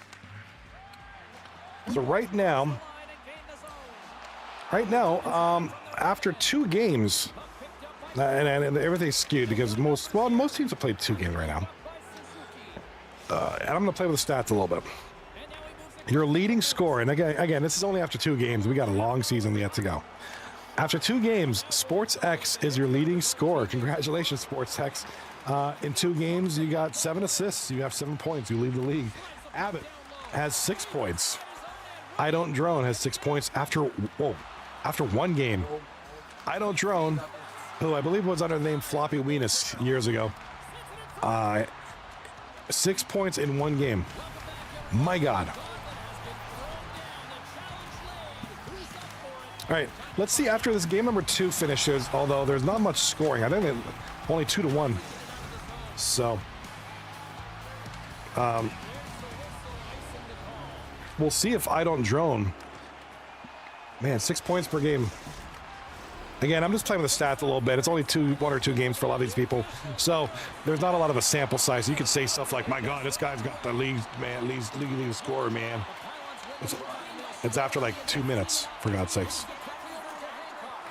So right now, Line and gain the zone. after 2 games, and everything's skewed because most teams have played 2 games right now. And I'm going to play with the stats a little bit. Your leading scorer, and again, this is only after 2 games. We got a long season yet to go. After 2 games, SportsX is your leading scorer. Congratulations, SportsX. In 2 games, you got 7 assists. You have 7 points. You lead the league. Abbott has 6 points. I Don't Drone has 6 points after 1 game. I Don't Drone, who I believe was under the name Floppy Weenus years ago. 6 points in 1 game. My God. All right, let's see after this game number 2 finishes, although there's not much scoring. I think only 2-1. So, we'll see if I Don't Drone. Man, 6 points per game. Again, I'm just playing with the stats a little bit. It's only one or two games for a lot of these people, so there's not a lot of a sample size. You could say stuff like, "My God, this guy's got the lead scorer, man." It's after like 2 minutes, for God's sakes.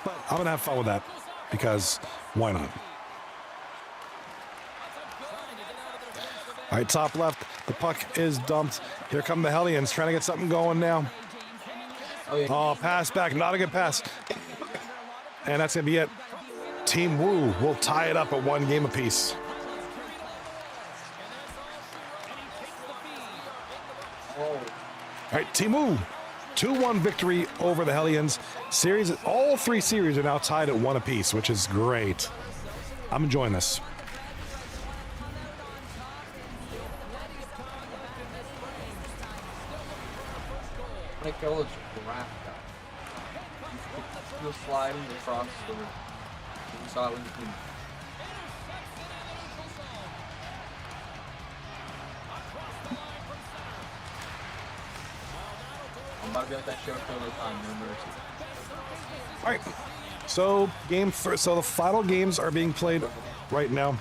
But I'm gonna have fun with that because why not? All right, top left. The puck is dumped. Here come the Hellions trying to get something going now. Oh, pass back. Not a good pass. And that's going to be it. Team Wooooo will tie it up at 1 game apiece. All right, Team Wooooo. 2-1 victory over the Hellions. All 3 series are now tied at 1 apiece, which is great. I'm enjoying this. Like those crap guy. He was sliding across the river. We saw it when he I'm about to be like that show till the time, no mercy. All right. So so the final games are being played right now,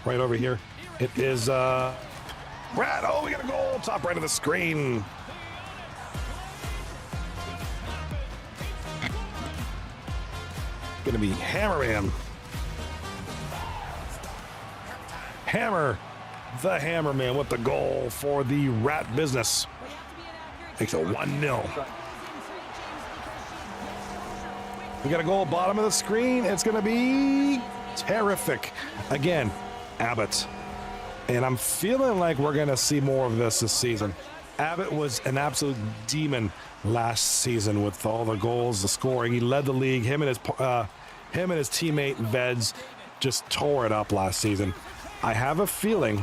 right over here. It is Brad. Oh, we got a goal top right of the screen. Gonna be Hammerman. The Hammerman with the goal for the Rat business. Makes it 1-0. We got a goal bottom of the screen. It's gonna be Tariffic. Again, Abbott. And I'm feeling like we're gonna see more of this season. Abbott was an absolute demon last season with all the goals, the scoring. He led the league. Him and his teammate Veds just tore it up last season. I have a feeling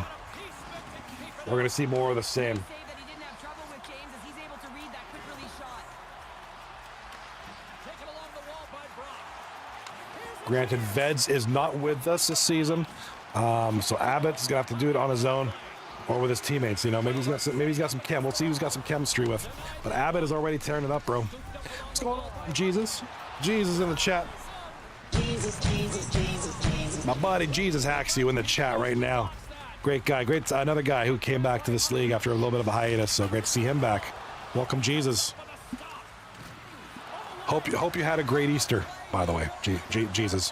we're going to see more of the same. Granted, Veds is not with us this season, so Abbott's going to have to do it on his own. Or with his teammates, you know, maybe he's got some chem. We'll see who's got some chemistry with. But Abbott is already tearing it up, bro. What's going on, Jesus? Jesus in the chat. Jesus. My buddy Jesus hacks you in the chat right now. Great guy, another guy who came back to this league after a little bit of a hiatus. So great to see him back. Welcome, Jesus. Hope you had a great Easter, by the way, Jesus.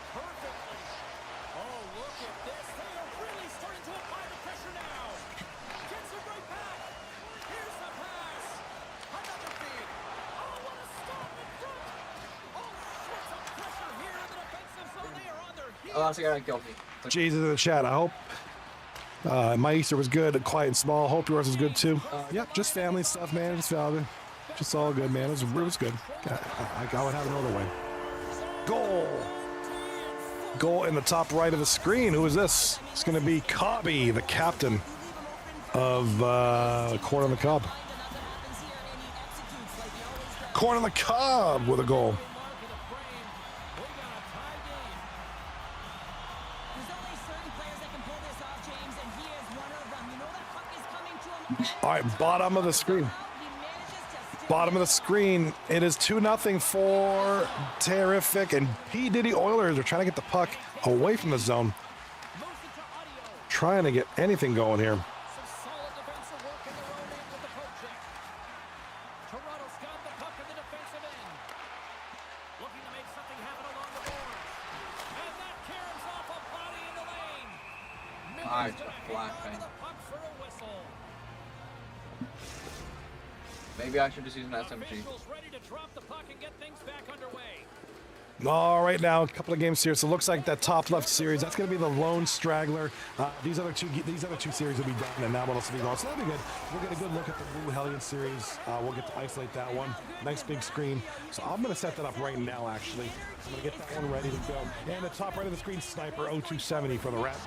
Oh, that's a guy that killed me. Jesus in the chat. I hope my Easter was good, quiet and small. Hope yours was good too. Yep, just family stuff, man. Just all good, man. It was good. I would have it another way. Goal in the top right of the screen. Who is this? It's going to be Cobby, the captain of Corn on the Cob. Corn on the Cob with a goal. All right, bottom of the screen. It is 2-0 for Tariffic, and P. Diddy Oilers are trying to get the puck away from the zone. Trying to get anything going here. Maybe I should just use an SMG. All right, now a couple of games here. So it looks like that top left series, that's going to be the lone straggler. These other two series will be done, and now what else will be going? So that'll be good. We'll get a good look at the Wooooo Hellions series. We'll get to isolate that one. Nice big screen. So I'm going to set that up right now, actually. I'm going to get that one ready to go. And the top right of the screen, Sniper 0270 for the Rat.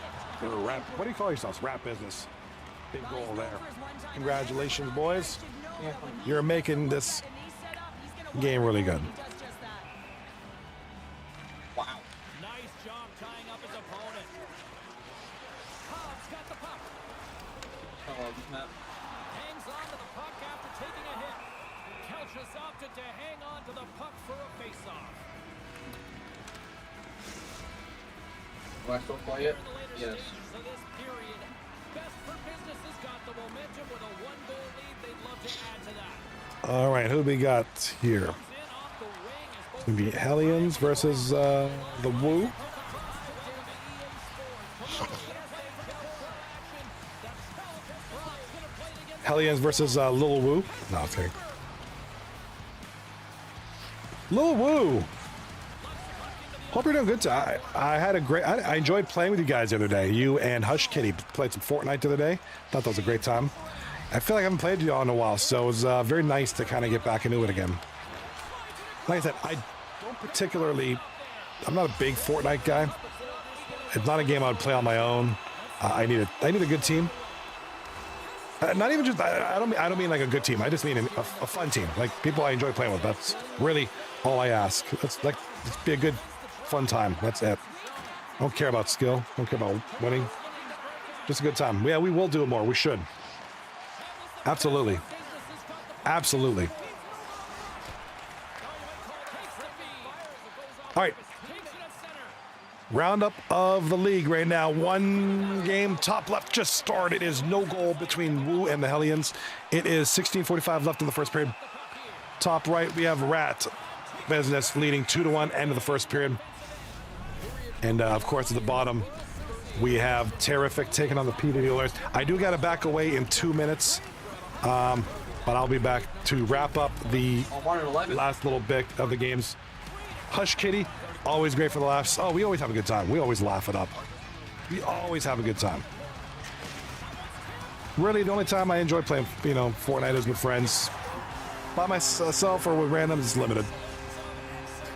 What do you call yourselves? Rat business. Big goal there. Congratulations, boys. You're making this game really good. Wow. Nice job tying up his opponent. Cobb's got the puck. Hangs on to the puck after taking a hit. Kelch's opted to hang on to the puck for a face-off. Do I still play it? Yes. So this period, Best for Business has got the momentum with a 1-goal lead. They'd love to add to that. All right, who we got here? In off the wing as It's gonna be Hellions versus the Wooooo. Hellions versus Lil Woo. No, okay. Lil Woo. Hope you're doing good. I had a great. I enjoyed playing with you guys the other day. You and Hush Kitty played some Fortnite the other day. Thought that was a great time. I feel like I haven't played with you all in a while, so it was very nice to kind of get back into it again. Like I said, I don't particularly. I'm not a big Fortnite guy. It's not a game I would play on my own. I need a good team. Not even just. I don't mean like a good team. I just mean a fun team, like people I enjoy playing with. That's really all I ask. Let's be a good, fun time. That's it. Don't care about skill. Don't care about winning. Just a good time. Yeah, we will do it more. We should. Absolutely. Absolutely. All right. Roundup of the league right now. One game, top left just started. It is no goal between Woo and the Hellions. It is 16:45 left in the first period. Top right, we have Rat Business leading 2-1 end of the first period. And of course, at the bottom, we have Tariffic taking on the Diddy Oilers. I do got to back away in 2 minutes, but I'll be back to wrap up the last little bit of the games. Hush Kitty. Always great for the laughs. Oh, we always have a good time. We always laugh it up. We always have a good time. Really, the only time I enjoy playing, Fortnite is with friends. By myself or with randoms is limited.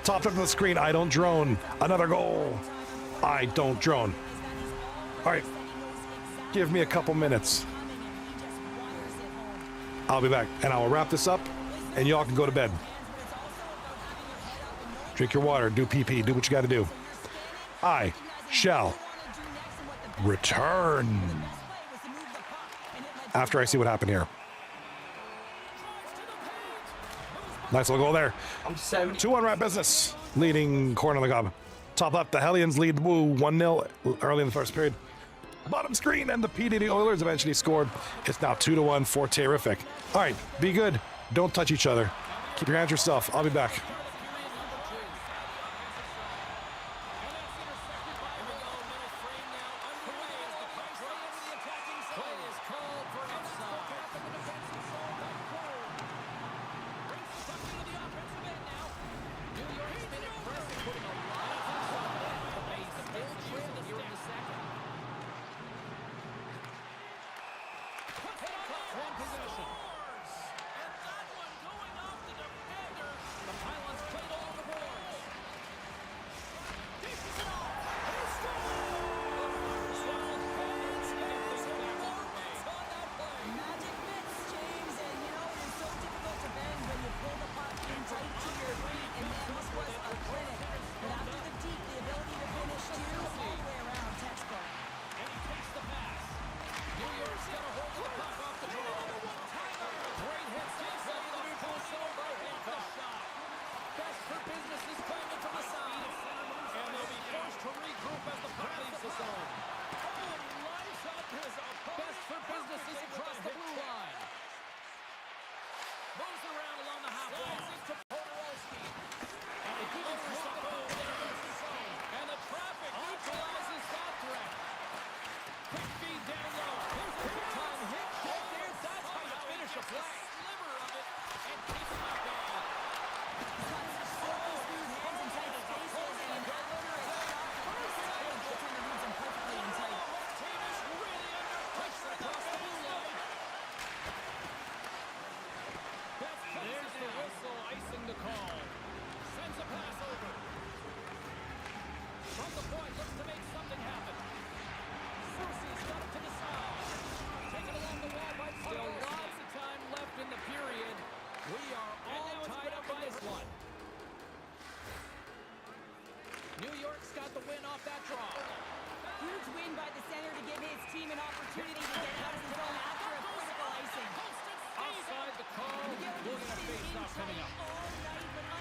Top left of the screen, I don't drone. Another goal. I don't drone. All right. Give me a couple minutes. I'll be back, and I will wrap this up, and y'all can go to bed. Drink your water, do pee-pee, do what you got to do. I shall return after I see what happened here. Nice little goal there. 2-1 Rat Business, leading corner of the gob. Top left, the Hellions lead Woo 1-0 early in the first period. Bottom screen, and the Diddy Oilers eventually scored. It's now 2-1 for Tariffic. All right, be good. Don't touch each other. Keep your hands to yourself. I'll be back.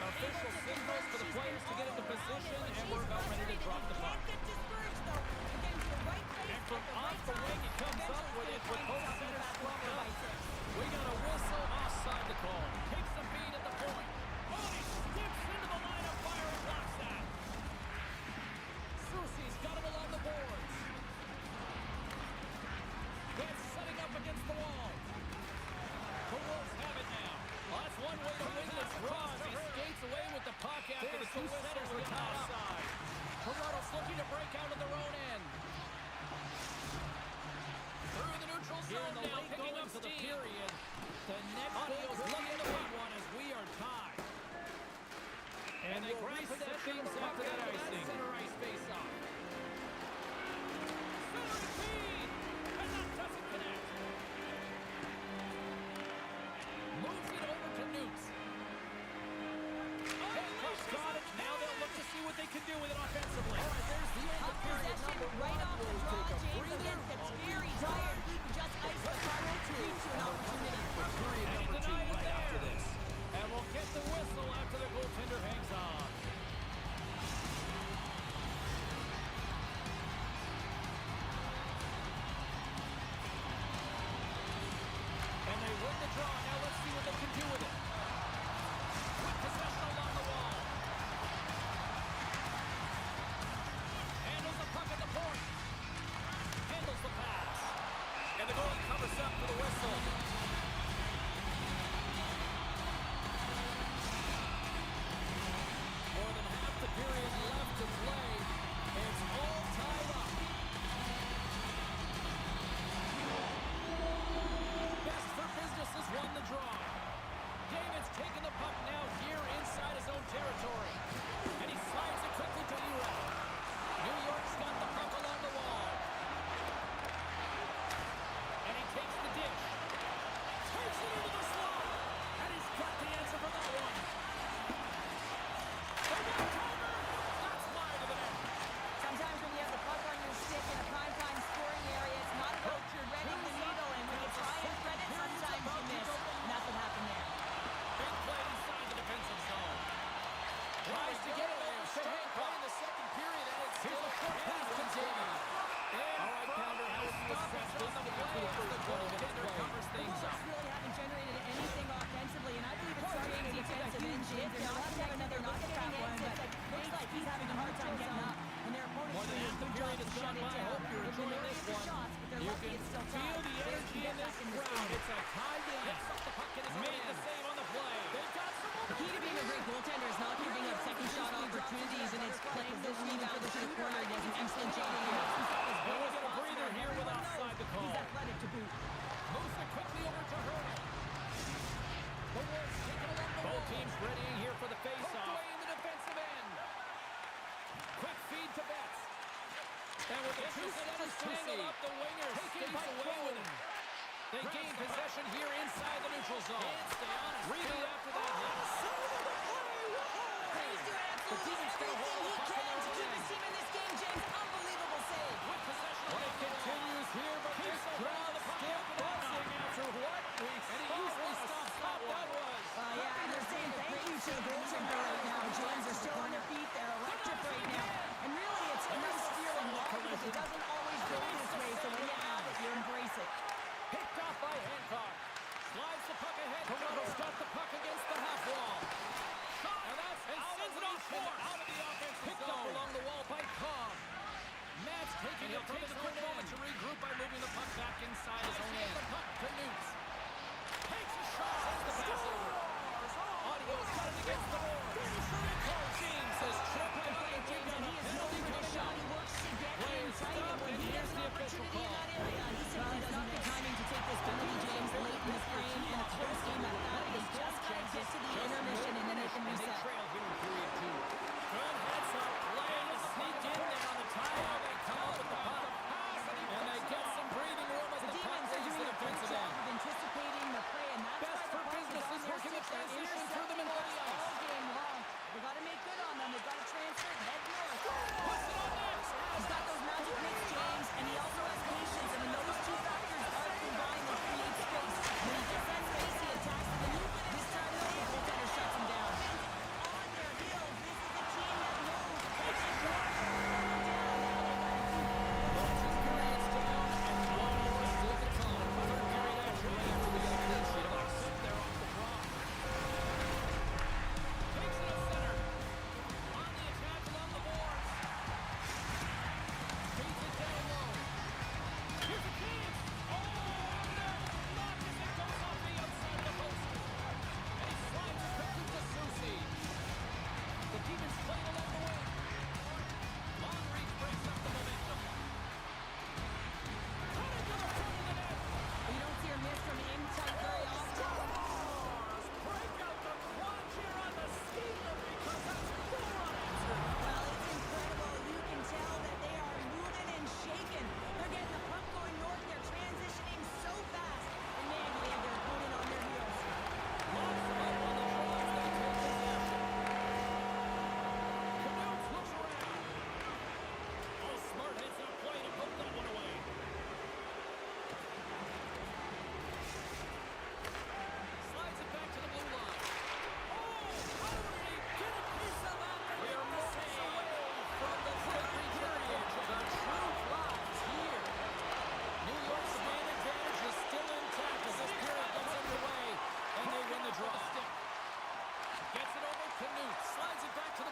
Official signals just for the players to get into position, and we're about ready to drop the puck. Can't get discouraged, though. Again, to the right place And from at the off right the time. wing, he comes up Eventually with it he's with gonna both find centers himself scrubbed in the up. by six. We got a whistle offside to call. Takes the feed at the point. Oh, he skips into the line of fire and blocks that. Soucy's got him along the boards. It's setting up against the wall. The Wolves have it now. Well, that's one way to win this draw. He skates away with the puck after the two centers were caught offside. Toronto's looking to break out of their own end. Through the neutral zone now, picking up steam. Period. The next audio's looking to win one as we are tied. And they grab possession after that icing. Center ice face-off. Centering feed! And that doesn't connect. Moves it over to Newts. Hancock's got it. Now they'll look to see what they can do with it offensively. All right, there's the end of Tough period possession number right one. off the We'll draw. take a James breather. against the very tired. He can just ice the puck into an opportunity. Period number two right after this. And we'll get the whistle after the goaltender hangs on. And they win the draw. Now let's see what they can do with it. Quick possession along the wall. Handles the puck at the point. Handles the pass. And the goalie covers up for the whistle. More than half the period left to play. It's all tied up. Best for business has won the draw. David's taking the puck now here inside his own territory. And he slides it quickly to Ura. New York's got the puck along the wall. And he takes the dish. Takes it into the slot. And he's got the answer for that one. The one-timer. That's wide of the net. Sometimes when you have the puck on your stick in a primetime scoring area, it's not about your reading the needle, and when you try and thread it, sometimes you miss. And that's what happened there. Big play inside the defensive zone. Tries to get it over to Hancock in the second period, and it's still a short pass to Diddy. All right, Pounder, how would you assess this after the first 20 minutes play? Covers The things up. Wolves really haven't generated anything offensively, and I believe it's starting defensive engine. They're not having another knockback one, but looks like he's having a hard time getting up, and their opponent's More than doing a half the good job period to has shut gone it by. I down. hope you're They're enjoying minority this of the one. shots, but they're You lucky can it's still feel tied. the They energy can in get this back in this crowd. game. It's a tie game. Picks up the puck in his made the save on the play. They've got some The key to being a great goaltender is not giving up second shot opportunities, and it's playing the rebound to the corner. He does an excellent job here. Well, we'll get a breather here with offside the call. He's athletic to boot. Moves it quickly over to Hurdle. The Wolves taking along the wall. Both teams readying here for the face-off. Away in the defensive end. Quick feed to Betts. And with the two centers tangled up, the winger skates away with him. They gain possession here inside the neutral zone. Reader after that hit. He's doing absolutely everything he can to keep his team in this game, James. Unbelievable save. With possession. Play continues here, but this crowd still buzzing after what we saw. What a stop that was. Yeah, and they're saying thank you to the goaltender right now. James, they're still on their feet. They're electric right now. And really, it's a nice feeling. Why? Because it doesn't always go this way. So when you have it, you embrace it. Picked off by Hancock. Slides the puck ahead. Toronto's got the puck against the half wall.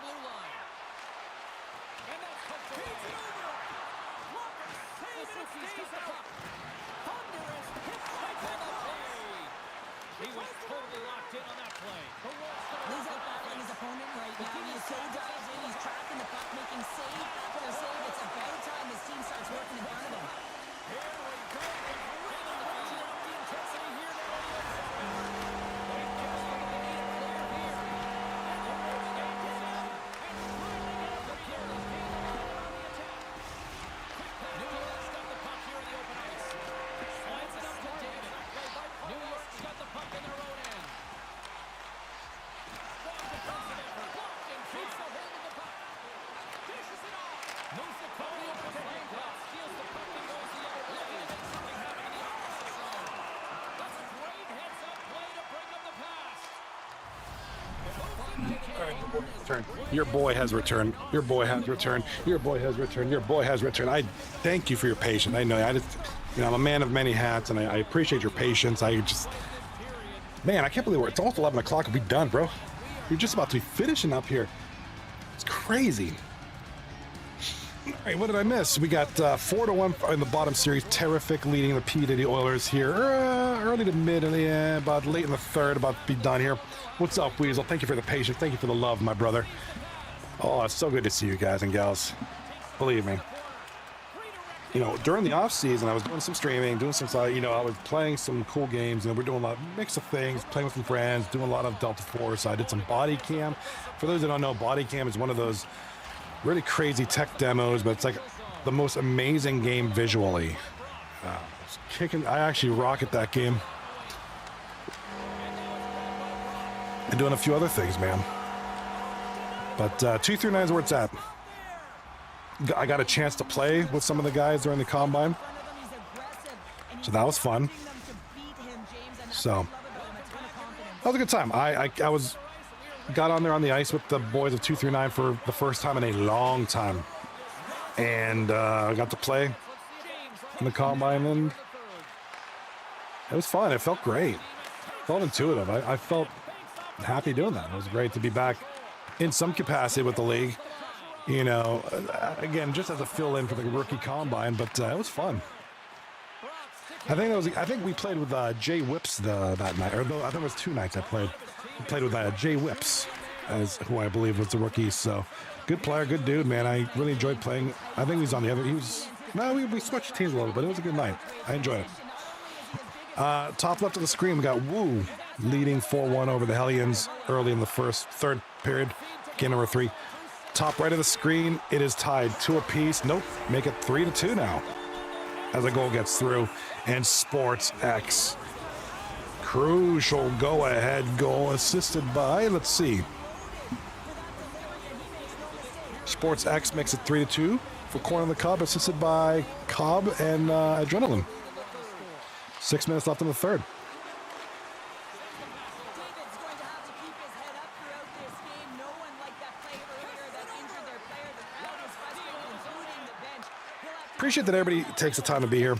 blue line. And that's hooked away. Blocker save it. Stays out. Thunderous hit right on the play. He was totally locked in on that play. He's out battling his opponent right now. He is so dialed in. He's tracking the puck, making save after save. It's about time his team starts working in front of him. Here we go. Ratcheting up the intensity here now on the outside. They just need a clear here. And they're moving it down. And finally get up the clear. This team on the attack. Quick pass. New York's got the puck here in the open ice. Slides it up to David. New York's got the puck in their own end. Strong defensive effort. Blocked and keeps the hold of the puck. Dishes it off. Moves the puck over to Hancock. Steals the puck and goes the other way. And then something happened in the offensive zone. That's a great heads-up play to break up the pass. Your boy has returned. Your boy has returned. Your boy has returned. Your boy has returned. I thank you for your patience. I know I'm a man of many hats, and I appreciate your patience. Man, I can't believe it's almost 11 o'clock and we're done, bro. You're just about to be finishing up here. It's crazy. All right, what did I miss? We got 4-1 in the bottom series. Tariffic leading the P. Diddy Oilers here. Early to mid, and about late in the third, about to be done here. What's up, Weasel? Thank you for the patience. Thank you for the love, my brother. Oh, it's so good to see you guys and gals. Believe me. During the off season, I was doing some streaming, doing some, I was playing some cool games, and we're doing a lot mix of things, playing with some friends, doing a lot of Delta Force. I did some body cam. For those that don't know, body cam is one of those really crazy tech demos, but it's like the most amazing game visually. I actually rocket that game. And doing a few other things, man. But 2-9 is where it's at. I got a chance to play with some of the guys during the combine, so that was fun. So that was a good time. I got on there on the ice with the boys of 2-9 for the first time in a long time, and I got to play in the combine, and it was fun. It felt great. It felt intuitive. I felt happy doing that. It was great to be back in some capacity with the league. Again, just as a fill-in for the rookie combine, but it was fun. I think we played with Jay Whips that night, or no, I think it was 2 nights I played. We played with Jay Whips, as who I believe was the rookie. So, good player, good dude, man. I really enjoyed playing. I think he's on the other. We switched teams a little, but it was a good night. I enjoyed it. Top left of the screen, we got Wooooo leading 4-1 over the Hellions early in the third period, game number 3. Top right of the screen, it is tied 2 apiece. Nope, make it 3-2 now as a goal gets through. And Sports X, crucial go-ahead goal assisted by, let's see. Sports X makes it 3-2 for Corn on the Cob, assisted by Cobb and Adrenaline. 6 minutes left in the third. Appreciate that everybody takes the time to be here.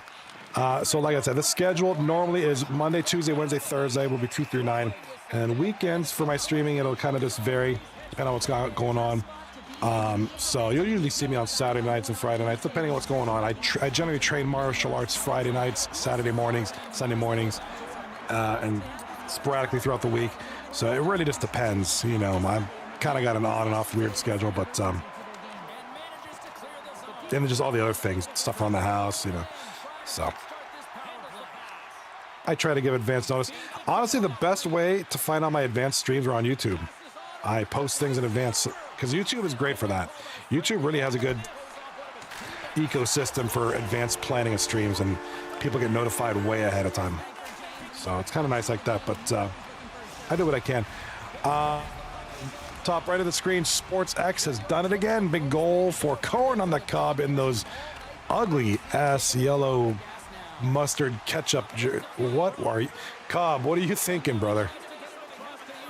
So like I said, the schedule normally is Monday, Tuesday, Wednesday, Thursday will be 2-9. And weekends for my streaming, it'll kind of just vary depending on what's going on. So you'll usually see me on Saturday nights and Friday nights, depending on what's going on. I generally train martial arts Friday nights, Saturday mornings, Sunday mornings, and sporadically throughout the week. So it really just depends. I've kind of got an on and off weird schedule, but and just all the other things, stuff around the house, So I try to give advance notice. Honestly, the best way to find out my advanced streams are on YouTube. I post things in advance because YouTube is great for that. YouTube really has a good ecosystem for advanced planning of streams, and people get notified way ahead of time. So it's kind of nice like that, but I do what I can. Top right of the screen, Sports X has done it again. Big goal for Corn on the Cob in those ugly ass yellow mustard ketchup. What are you, Cobb? What are you thinking, brother?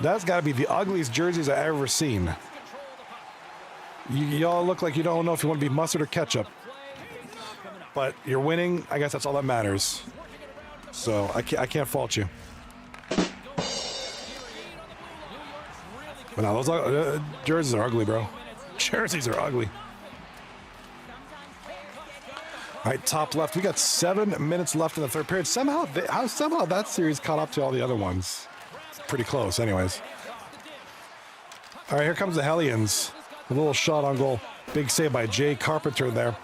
That's got to be the ugliest jerseys I've ever seen. Y'all look like you don't know if you want to be mustard or ketchup, but you're winning. I guess that's all that matters. So I can't fault you. But now those jerseys are ugly, bro. Jerseys are ugly. All right, top left. We got 7 minutes left in the third period. Somehow that series caught up to all the other ones. It's pretty close, anyways. All right, here comes the Hellions. A little shot on goal. Big save by Jay Carpenter there.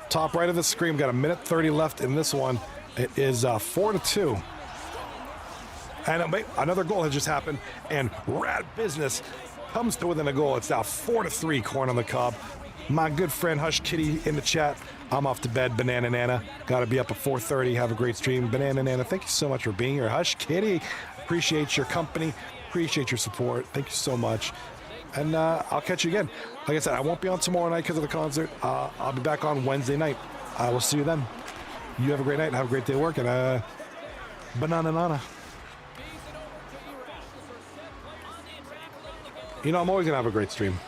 Top right of the screen. Got 1:30 left in this one. It is 4-2. And another goal has just happened. And Rat Business comes to within a goal. It's now 4-3, corn on the cob. My good friend Hush Kitty in the chat. I'm off to bed, Banana Nana. Got to be up at 4:30. Have a great stream. Banana Nana, thank you so much for being here. Hush Kitty, appreciate your company. Appreciate your support. Thank you so much. And I'll catch you again. Like I said, I won't be on tomorrow night because of the concert. I'll be back on Wednesday night. I will see you then. You have a great night and have a great day at work. And banana nana. You know, I'm always going to have a great stream.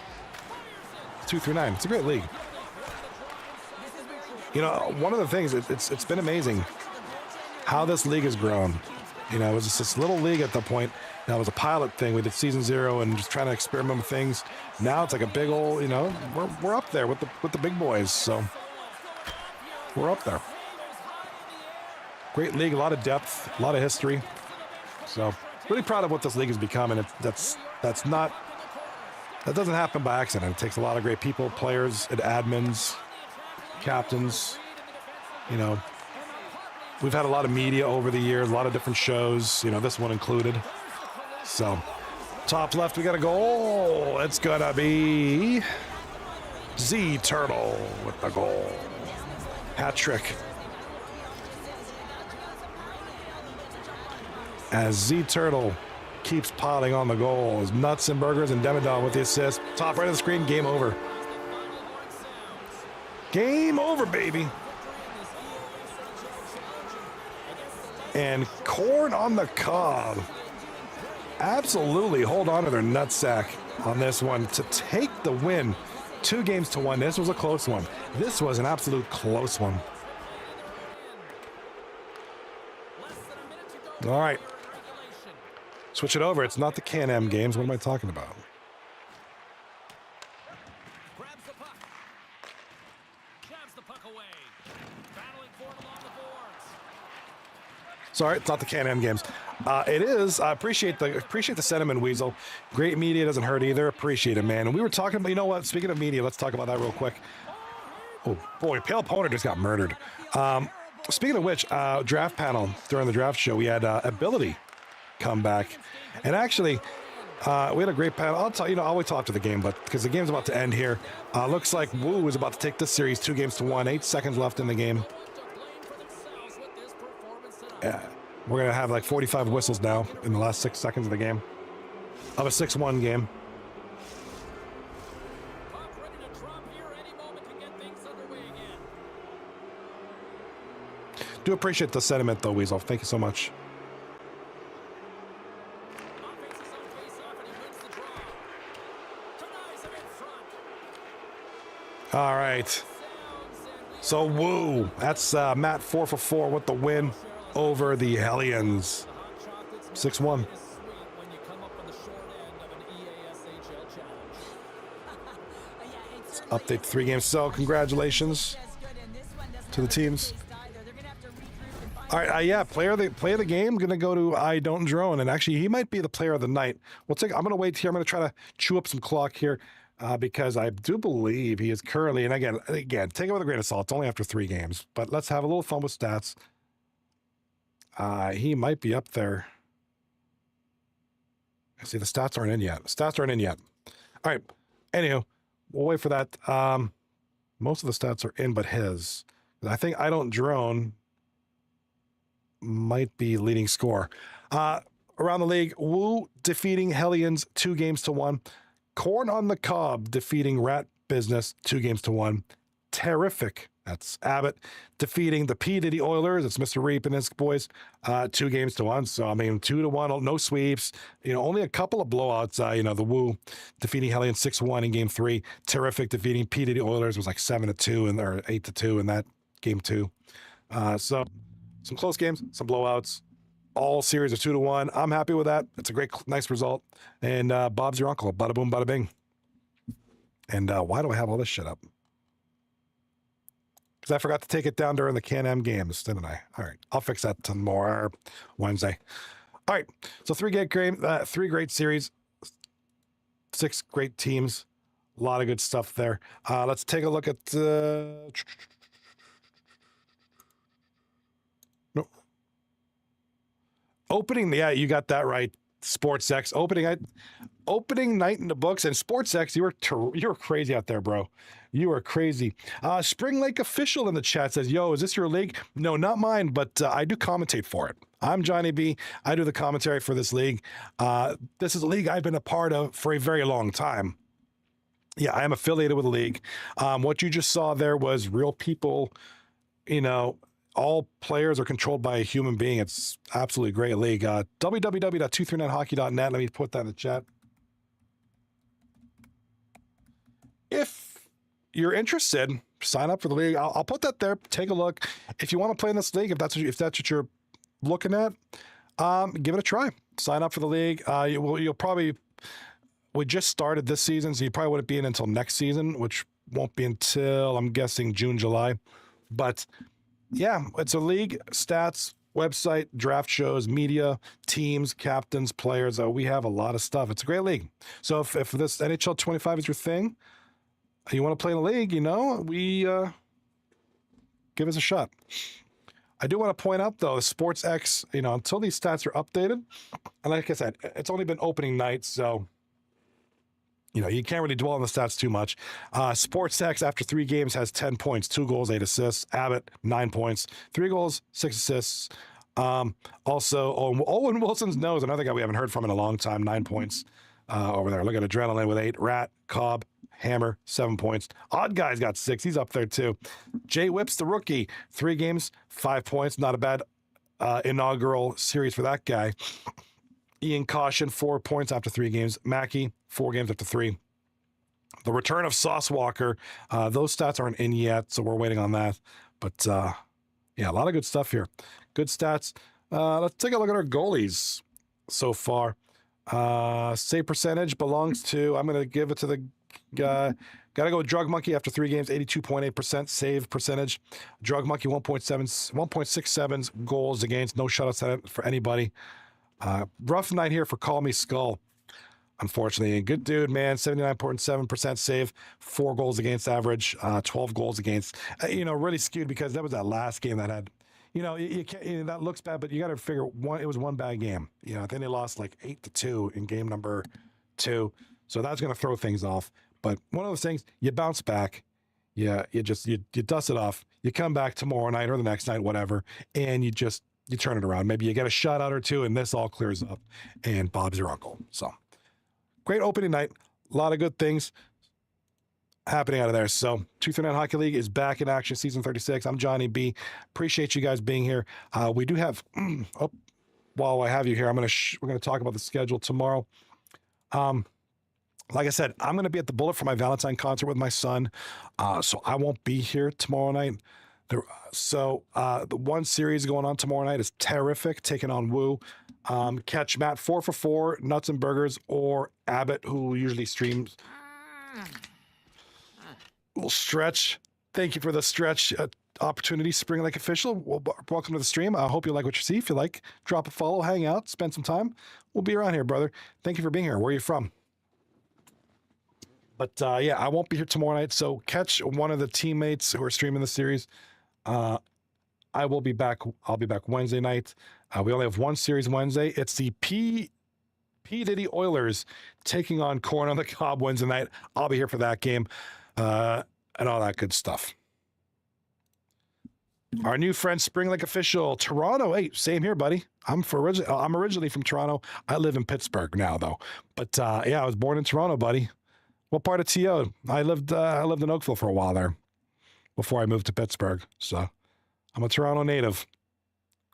239. It's a great league. You know, one of the things, it's been amazing how this league has grown. You know, it was just this little league at the point. Now it was a pilot thing. We did season 0 and just trying to experiment with things. Now it's like a big old, you know, we're up there with the big boys. So we're up there. Great league, a lot of depth, a lot of history. So really proud of what this league has become, and that doesn't happen by accident. It takes a lot of great people, players, and admins, captains. You know, we've had a lot of media over the years, a lot of different shows, you know, this one included. So, top left, we got a goal. It's gonna be Z Turtle with the goal. Hat trick. As Z Turtle keeps piling on the goals. Nuts and Burgers and Demidon with the assist. Top right of the screen, game over. Game over, baby. And corn on the cob. Absolutely hold on to their nutsack on this one to take the win. 2-1. This was a close one. This was an absolute close one. All right. Switch it over. It's not the Can-Am games. What am I talking about? Grabs the puck. Jabs the puck away. Battling for it along the boards. Sorry, it's not the Can-Am games. It is. I appreciate the sentiment, Weasel. Great media doesn't hurt either. Appreciate it, man. And we were talking about, you know what? Speaking of media, let's talk about that real quick. Oh boy, Pale Pony just got murdered. Speaking of which, draft panel during the draft show, we had Ability come back, and actually, we had a great panel. I'll tell you know, I'll wait till after the game, but because the game's about to end here, looks like Wooooo is about to take this series 2-1. 8 seconds left in the game. We're gonna have like 45 whistles now in the last 6 seconds of the game, of a 6-1 game. Do appreciate the sentiment though, Weasel. Thank you so much. All right. So Wooooo, that's Matt 4 for 4 with the win over the Hellions. 6-1. Update 3 games. So congratulations to the teams. All right, yeah, play of the game. Gonna go to I Don't Drone, and actually he might be the player of the night. I'm gonna wait here. I'm gonna try to chew up some clock here because I do believe he is currently. And again, take it with a grain of salt. It's only after 3 games, but let's have a little fun with stats. He might be up there. I see the stats aren't in yet. All right. Anywho, we'll wait for that. Most of the stats are in, but his. I think I Don't Drone might be leading score. Around the league, Wooooo defeating Hellions 2-1. Corn on the Cob defeating Rat Business 2-1. Tariffic, that's Abbott, defeating the P. Diddy Oilers. It's Mr. Reap and his boys, 2-1. So, I mean, 2-1, no sweeps. You know, only a couple of blowouts. You know, the Wooooo defeating Hellions 6-1 in game 3. Tariffic defeating P. Diddy Oilers was like 7-2 or 8-2 in that game 2. So, some close games, some blowouts. All series are 2-1. I'm happy with that. It's a great, nice result. And Bob's your uncle. Bada boom, bada bing. And why do I have all this shit up? Because I forgot to take it down during the Can-Am games, didn't I? All right. I'll fix that tomorrow, Wednesday. All right. So three great series, 6 great teams. A lot of good stuff there. Let's take a look at... no. Opening, yeah, you got that right. SportsX opening night in the books, and SportsX, you were crazy out there, bro. You were crazy. Spring Lake official in the chat says, "Yo, is this your league?" No, not mine, but I do commentate for it. I'm Johnny B. I do the commentary for this league. This is a league I've been a part of for a very long time. Yeah, I am affiliated with the league. What you just saw there was real people. You know, all players are controlled by a human being. It's absolutely great league. www.239hockey.net. Let me put that in the chat. If you're interested, sign up for the league. I'll put that there. Take a look. If you want to play in this league, if that's what you're looking at, give it a try. Sign up for the league. You'll probably. We just started this season, so you probably wouldn't be in until next season, which won't be until, I'm guessing, June, July. But yeah, it's a league, stats, website, draft shows, media, teams, captains, players. We have a lot of stuff. It's a great league. So if this NHL 25 is your thing, you want to play in a league, we give us a shot. I do want to point out, though, SportsX, until these stats are updated, and like I said, it's only been opening night, so you can't really dwell on the stats too much. SportsX, after 3 games, has 10 points, 2 goals, 8 assists. Abbott, 9 points, 3 goals, 6 assists. Also, Owen Wilson's nose, another guy we haven't heard from in a long time, 9 points over there. Look at Adrenaline with 8. Rat, Cobb, Hammer, 7 points. Odd Guy's got 6. He's up there, too. Jay Whips, the rookie, 3 games, 5 points. Not a bad inaugural series for that guy. Ian Caution, 4 points after 3 games. Mackey, 4 games after 3. The return of Sauce Walker. Those stats aren't in yet, so we're waiting on that. But, yeah, a lot of good stuff here. Good stats. Let's take a look at our goalies so far. Save percentage belongs to, I'm going to give it to the guy. Got to go with Drug Monkey after 3 games, 82.8% save percentage. Drug Monkey, 1.67 goals against, no shutouts for anybody. Rough night here for Call Me Skull, unfortunately. A good dude, man. 79.7% save, 4 goals against average, 12 goals against. Really skewed because that was that last game that had, you can't, that looks bad, but you got to figure it was one bad game. I think they lost like 8-2 in game number 2, so that's going to throw things off. But one of those things, you bounce back, you dust it off, you come back tomorrow night or the next night, whatever, and you turn it around. Maybe you get a shutout or 2, and this all clears up, and Bob's your uncle. So, great opening night. A lot of good things happening out of there. So, 239 Hockey League is back in action, season 36. I'm Johnny B. Appreciate you guys being here. We do have, while I have you here, we're going to talk about the schedule tomorrow. Like I said, I'm going to be at the Bullet for my Valentine concert with my son, so I won't be here tomorrow night. The one series going on tomorrow night is Tariffic taking on Wooooo. Catch Matt 4 for 4, Nuts and Burgers, or Abbott, who usually streams. We'll stretch. Thank you for the stretch opportunity, Spring Lake Official. Welcome to the stream. I hope you like what you see. If you like, drop a follow, hang out, spend some time. We'll be around here, brother. Thank you for being here. Where are you from? But yeah, I won't be here tomorrow night, so catch one of the teammates who are streaming the series. I will be back. I'll be back Wednesday night. We only have one series Wednesday. It's the P. Diddy Oilers taking on Corn on the Cob Wednesday night. I'll be here for that game and all that good stuff. Our new friend, Spring Lake Official, Toronto. Hey, same here, buddy. I'm originally from Toronto. I live in Pittsburgh now, though. But yeah, I was born in Toronto, buddy. What part of TO? I lived in Oakville for a while there before I moved to Pittsburgh. So I'm a Toronto native.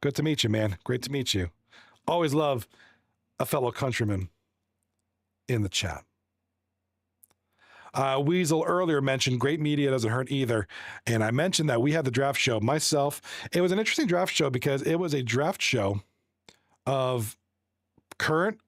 Good to meet you, man. Great to meet you. Always love a fellow countryman in the chat. Weasel earlier mentioned great media doesn't hurt either. And I mentioned that we had the draft show myself. It was an interesting draft show because it was a draft show of current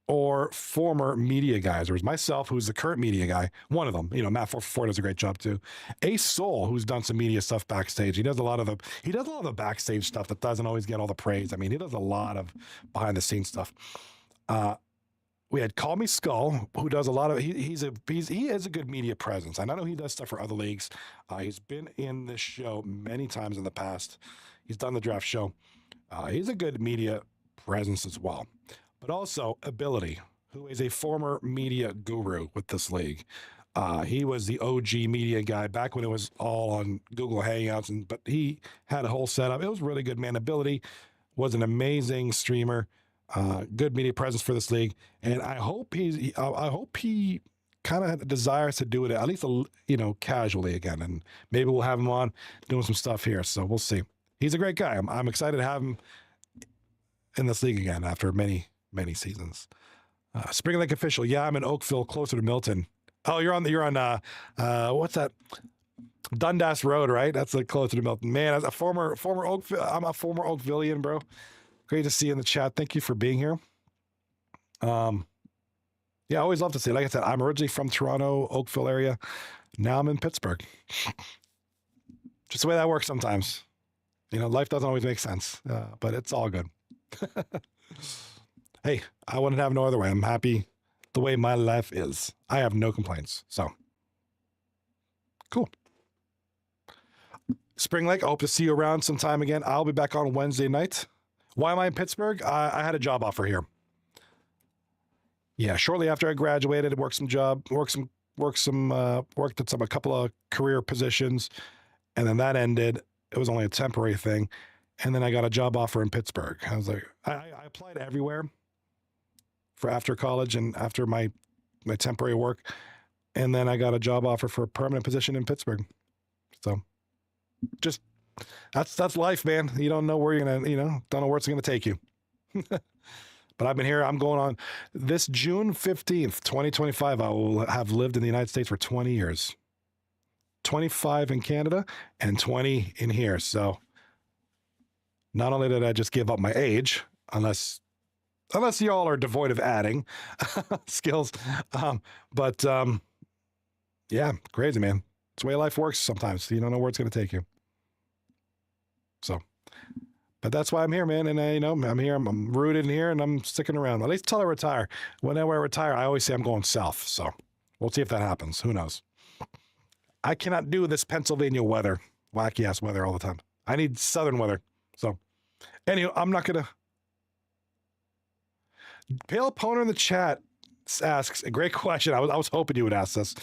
or former media guys. There's myself, who's the current media guy, one of them. You know, Matt 444 does a great job too. Ace Soul, who's done some media stuff backstage. He does a lot of the backstage stuff that doesn't always get all the praise. I mean, he does a lot of behind the scenes stuff. We had Call Me Skull, who does a lot of. He is a good media presence. And I know he does stuff for other leagues. He's been in this show many times in the past. He's done the draft show. He's a good media presence as well. But also Ability, who is a former media guru with this league. He was the OG media guy back when it was all on Google Hangouts, but he had a whole setup. It was really good, man. Ability was an amazing streamer, good media presence for this league, and I hope he kind of desires to do it at least casually again, and maybe we'll have him on doing some stuff here. So we'll see. He's a great guy. I'm excited to have him in this league again after many seasons. Spring Lake official. Yeah, I'm in Oakville, closer to Milton. Oh, you're on what's that? Dundas Road, right? That's like closer to Milton. Man, as a former Oakville, I'm a former Oakvillian, bro. Great to see you in the chat. Thank you for being here. Yeah, I always love to see. Like I said, I'm originally from Toronto, Oakville area. Now I'm in Pittsburgh. Just the way that works sometimes. You know, life doesn't always make sense, but it's all good. Hey, I wouldn't have no other way. I'm happy the way my life is. I have no complaints. So, cool. Spring Lake, I hope to see you around sometime again. I'll be back on Wednesday night. Why am I in Pittsburgh? I had a job offer here. Yeah, shortly after I graduated, worked at a couple of career positions, and then that ended. It was only a temporary thing. And then I got a job offer in Pittsburgh. I was like, I applied everywhere for after college and after my temporary work. And then I got a job offer for a permanent position in Pittsburgh. So just, that's life, man. You don't know where you're going to, don't know where it's going to take you. But I've been here. I'm going on this June 15th, 2025. I will have lived in the United States for 20 years, 25 in Canada and 20 in here. So not only did I just give up my age, unless y'all are devoid of adding skills, but yeah, crazy, man. It's the way life works sometimes. You don't know where it's going to take you. So, but that's why I'm here, man. And I'm here. I'm rooted in here, and I'm sticking around at least until I retire. Whenever I retire, I always say I'm going south. So we'll see if that happens. Who knows? I cannot do this Pennsylvania weather, wacky ass weather all the time. I need southern weather. So, anyway, I'm not gonna. Pale Poner in the chat asks a great question. I was hoping you would ask this.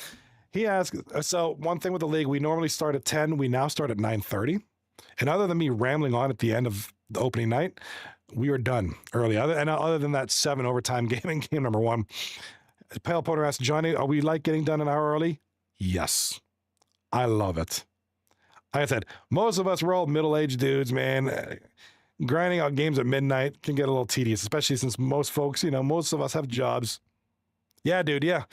He asks, so one thing with the league, we normally start at 10. We now start at 9:30. And other than me rambling on at the end of the opening night, we are done early. Other than that 7 overtime game number 1, Pale Poner asks, Johnny, are we like getting done an hour early? Yes, I love it. Like I said, most of us, we're all middle-aged dudes, man. Grinding out games at midnight can get a little tedious, especially since most folks, most of us have jobs. Yeah, dude, yeah.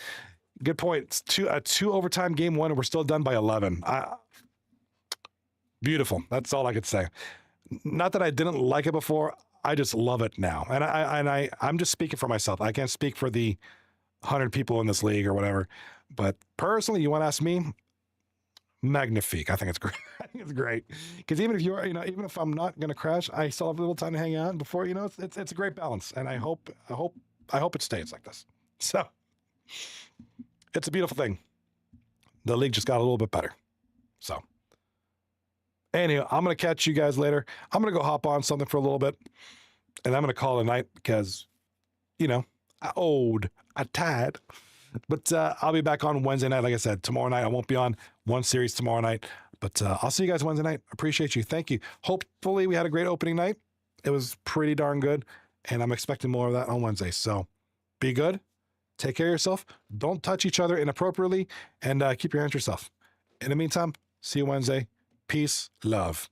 Good point. It's a 2 overtime game 1, and we're still done by 11. Beautiful. That's all I could say. Not that I didn't like it before. I just love it now. And I'm just speaking for myself. I can't speak for the 100 people in this league or whatever. But personally, you want to ask me? Magnifique. I think it's great. I think it's great because even if you're, even if I'm not going to crash, I still have a little time to hang out before, it's a great balance. And I hope it stays like this. So it's a beautiful thing. The league just got a little bit better. So anyway, I'm going to catch you guys later. I'm going to go hop on something for a little bit and I'm going to call it a night because, I owed a tad. But I'll be back on Wednesday night. Like I said, tomorrow night, I won't be on one series tomorrow night. But I'll see you guys Wednesday night. Appreciate you. Thank you. Hopefully, we had a great opening night. It was pretty darn good. And I'm expecting more of that on Wednesday. So be good. Take care of yourself. Don't touch each other inappropriately. And keep your hands to yourself. In the meantime, see you Wednesday. Peace. Love.